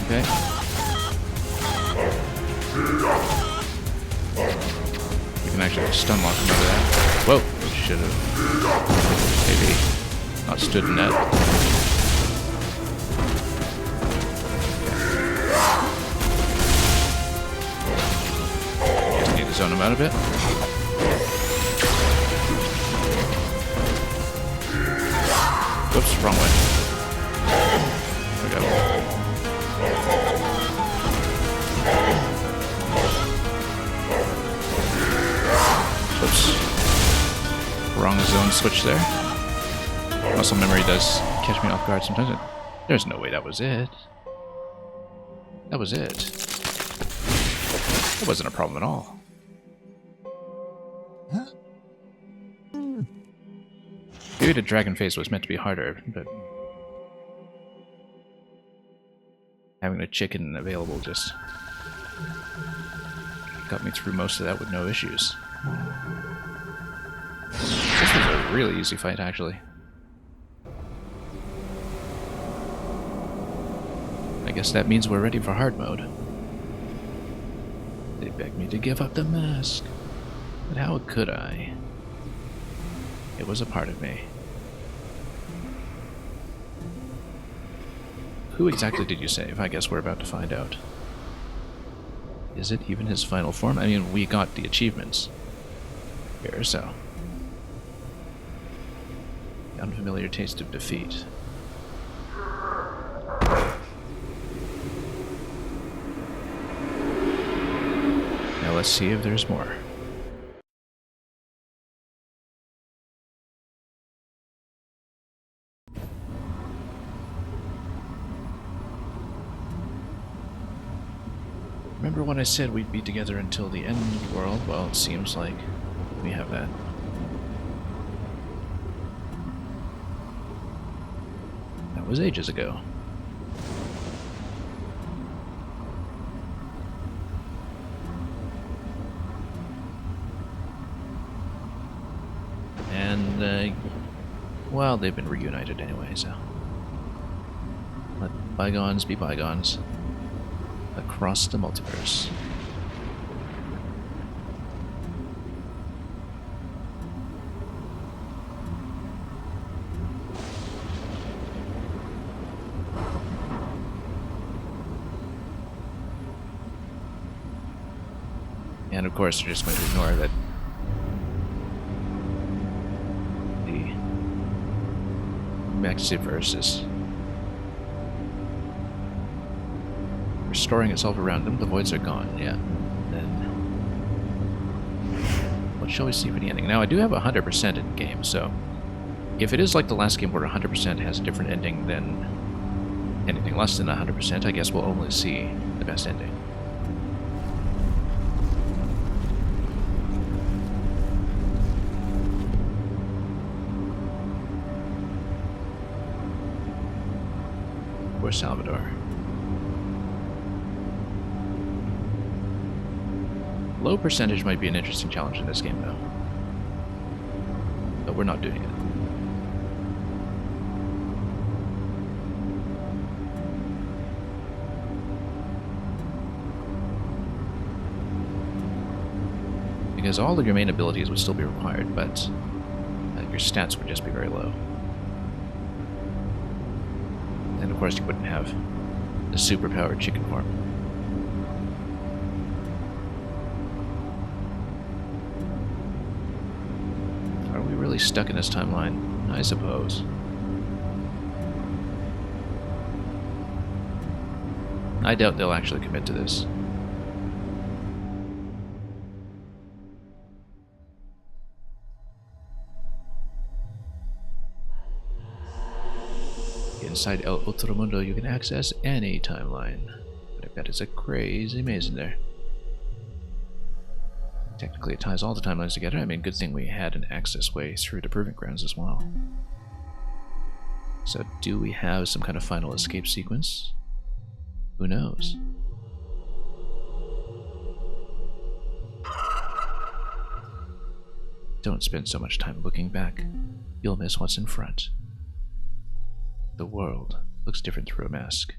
Okay. You can actually stun lock him out of that. Whoa! Should have maybe not stood in that. Just need to zone him out a bit. Whoops, wrong way. Wrong zone switch there. Muscle memory does catch me off guard sometimes. There's no way that was it. That was it. That wasn't a problem at all. Maybe the dragon face was meant to be harder, but having a chicken available just got me through most of that with no issues. This was a really easy fight, actually. I guess that means we're ready for hard mode. They begged me to give up the mask, but how could I? It was a part of me. Who exactly did you save? I guess we're about to find out. Is it even his final form? I mean, we got the achievements here, so. The unfamiliar taste of defeat. Now let's see if there's more. Remember when I said we'd be together until the end of the world? Well, it seems like we have that. That was ages ago. And, well, they've been reunited anyway, so let bygones be bygones. Across the multiverse. And of course, you're just going to ignore that the Mexiverse is restoring itself around them. The voids are gone, yeah. Then what shall we see for the ending? Now, I do have 100% in the game, so if it is like the last game where 100% has a different ending than anything less than 100%, I guess we'll only see the best ending. Poor Salvador. Low percentage might be an interesting challenge in this game, though. But we're not doing it. Because all of your main abilities would still be required, but your stats would just be very low. And of course you wouldn't have the superpowered chicken form. Really stuck in this timeline, I suppose. I doubt they'll actually commit to this. Inside El Otro Mundo, you can access any timeline, but I bet it's a crazy maze in there. Technically, it ties all the timelines together. I mean, good thing we had an access way through the Proving Grounds as well. So, do we have some kind of final escape sequence? Who knows? Don't spend so much time looking back. You'll miss what's in front. The world looks different through a mask.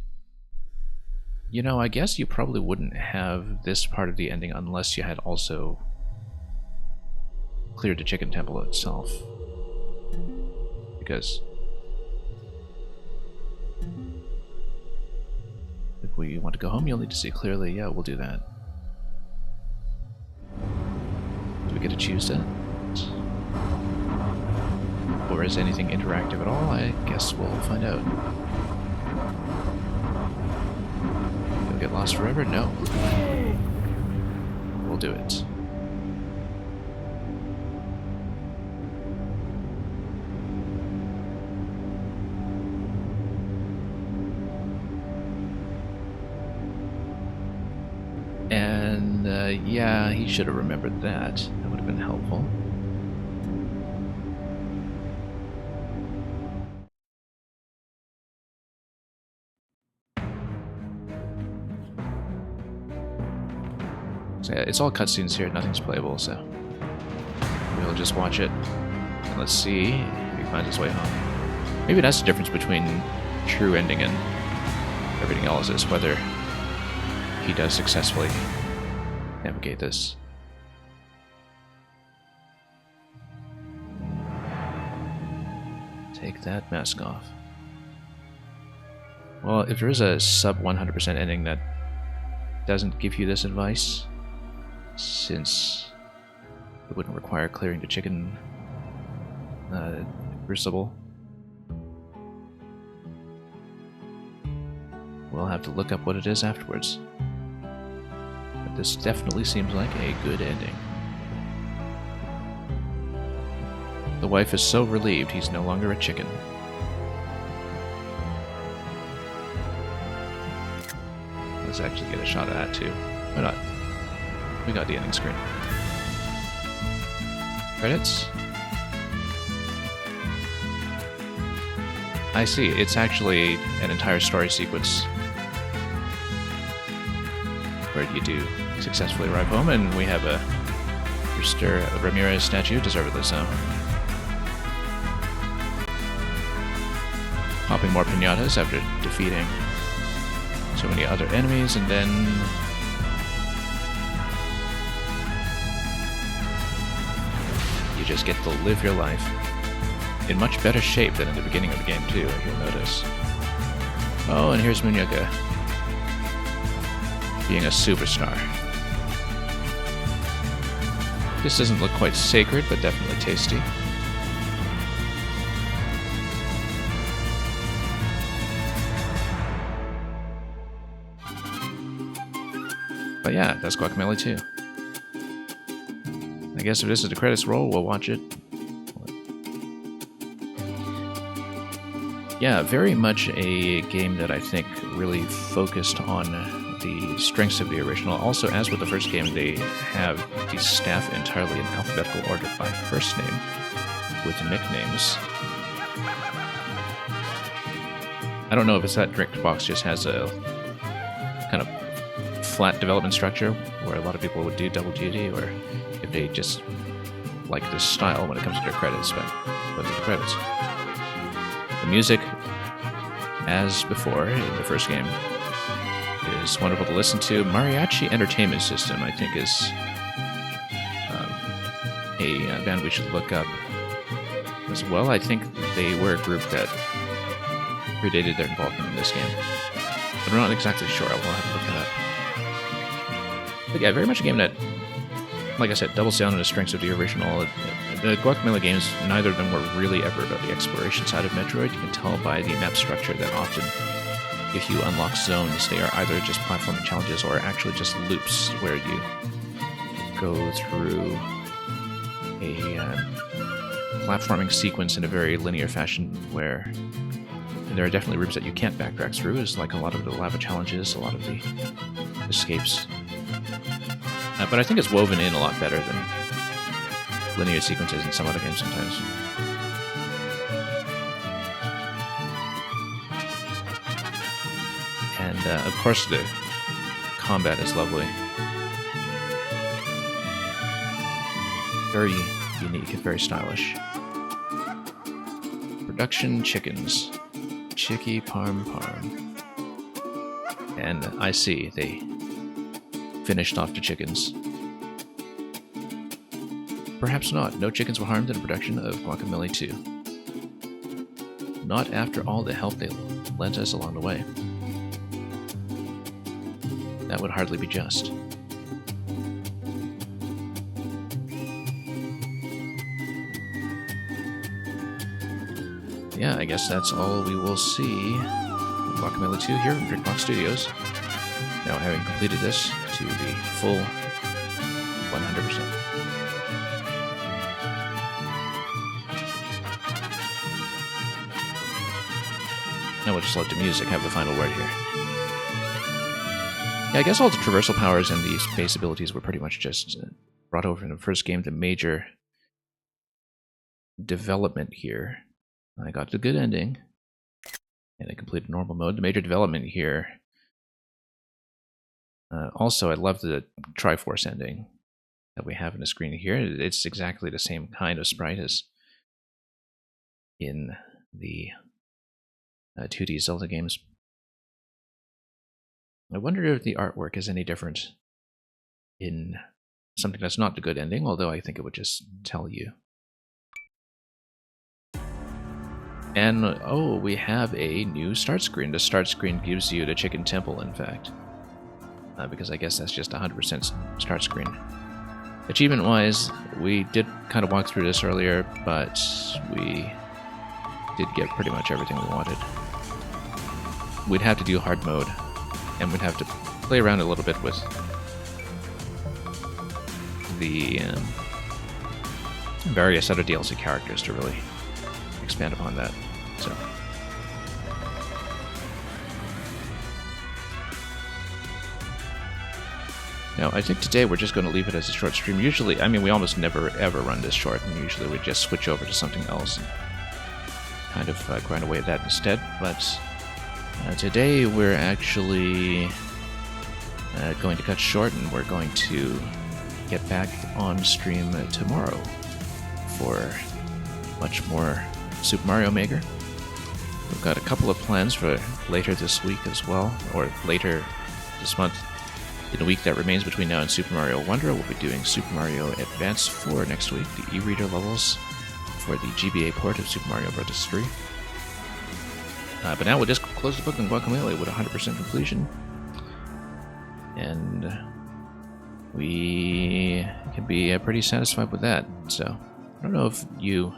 You know, I guess you probably wouldn't have this part of the ending unless you had also cleared the chicken temple itself. Because if we want to go home, you'll need to see clearly. Yeah, we'll do that. Do we get to choose that? Or is anything interactive at all? I guess we'll find out. You'll get lost forever? No. We'll do it. Yeah, he should have remembered that. That would have been helpful. So yeah, it's all cutscenes here, nothing's playable, so we'll just watch it. And let's see if he finds his way home. Maybe that's the difference between true ending and everything else, is whether he does successfully navigate this. Take that mask off. Well, if there is a sub 100% ending that doesn't give you this advice, since it wouldn't require clearing the chicken crucible, we'll have to look up what it is afterwards. But this definitely seems like a good ending. The wife is so relieved he's no longer a chicken. Let's actually get a shot of that too. Why not? We got the ending screen. Credits? I see, it's actually an entire story sequence where you do successfully arrive home, and we have a Mr. Ramirez statue, deservedly so. Popping more piñatas after defeating so many other enemies, and then you just get to live your life in much better shape than in the beginning of the game too, you'll notice. Oh, and here's Muñeca being a superstar. This doesn't look quite sacred, but definitely tasty. But yeah, that's Guacamelee 2. I guess if this is the credits roll, we'll watch it. Yeah, very much a game that I think really focused on the strengths of the original. Also, as with the first game, they have the staff entirely in alphabetical order by first name, with nicknames. I don't know if it's that Drinkbox just has a kind of flat development structure where a lot of people would do double duty, or if they just like this style when it comes to their credits, but those are the credits. The music, as before in the first game, is wonderful to listen to. Mariachi Entertainment System, I think, is a band we should look up as well. I think they were a group that predated their involvement in this game, but I'm not exactly sure. I will have to look that up. But yeah, very much a game that, like I said, doubles down on the strengths of the original. The Guacamelee games, neither of them were really ever about the exploration side of Metroid. You can tell by the map structure that often, if you unlock zones, they are either just platforming challenges or actually just loops where you go through a platforming sequence in a very linear fashion, where there are definitely rooms that you can't backtrack through, is like a lot of the lava challenges, a lot of the escapes. But I think it's woven in a lot better than linear sequences in some other games sometimes. And of course the combat is lovely. Very unique and very stylish. Production chickens. Chicky parm parm. And I see, they finished off the chickens. Perhaps not. No chickens were harmed in the production of Guacamelee 2. Not after all the help they lent us along the way. That would hardly be just. Yeah, I guess that's all we will see in Guacamelee 2 here in Drinkbox Studios. Now, having completed this to the full 100%. Now we'll just let the music have the final word here. Yeah, I guess all the traversal powers and the space abilities were pretty much just brought over in the first game. The major development here, I got the good ending, and I completed normal mode. The major development here, also I love the Triforce ending that we have in the screen here. It's exactly the same kind of sprite as in the 2D Zelda games. I wonder if the artwork is any different in something that's not the good ending, although I think it would just tell you. And, oh, we have a new start screen. The start screen gives you the Chicken Temple, in fact. Because I guess that's just 100% start screen. Achievement-wise, we did kind of walk through this earlier, but we did get pretty much everything we wanted. We'd have to do hard mode, and we'd have to play around a little bit with the various other DLC characters to really expand upon that. So, now I think today we're just going to leave it as a short stream. Usually, I mean, we almost never ever run this short, and usually we just switch over to something else and kind of grind away at that instead. But today we're actually going to cut short, and we're going to get back on stream tomorrow for much more Super Mario Maker. We've got a couple of plans for later this week as well, or later this month. In the week that remains between now and Super Mario Wonder, we'll be doing Super Mario Advance 4 next week, the e-reader levels for the GBA port of Super Mario Bros. 3. But now we'll just close the book on Guacamelee with 100% completion. And we can be pretty satisfied with that. So, I don't know if you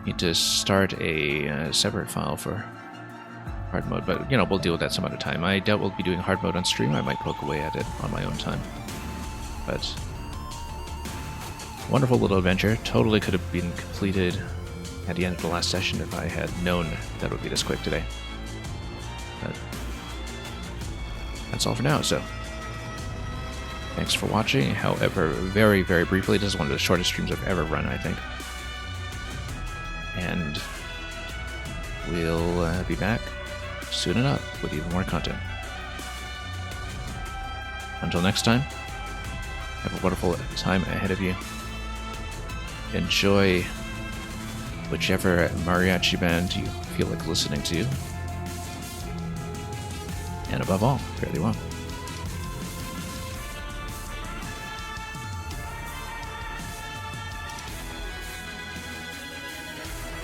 need to start a separate file for hard mode, but you know, we'll deal with that some other time. I doubt we'll be doing hard mode on stream. I might poke away at it on my own time. But wonderful little adventure. Totally could have been completed at the end of the last session if I had known that it would be this quick today. But that's all for now, so thanks for watching. However, very, very briefly, this is one of the shortest streams I've ever run, I think. And we'll be back soon enough with even more content. Until next time, have a wonderful time ahead of you. Enjoy whichever mariachi band you feel like listening to. And above all, fare thee well.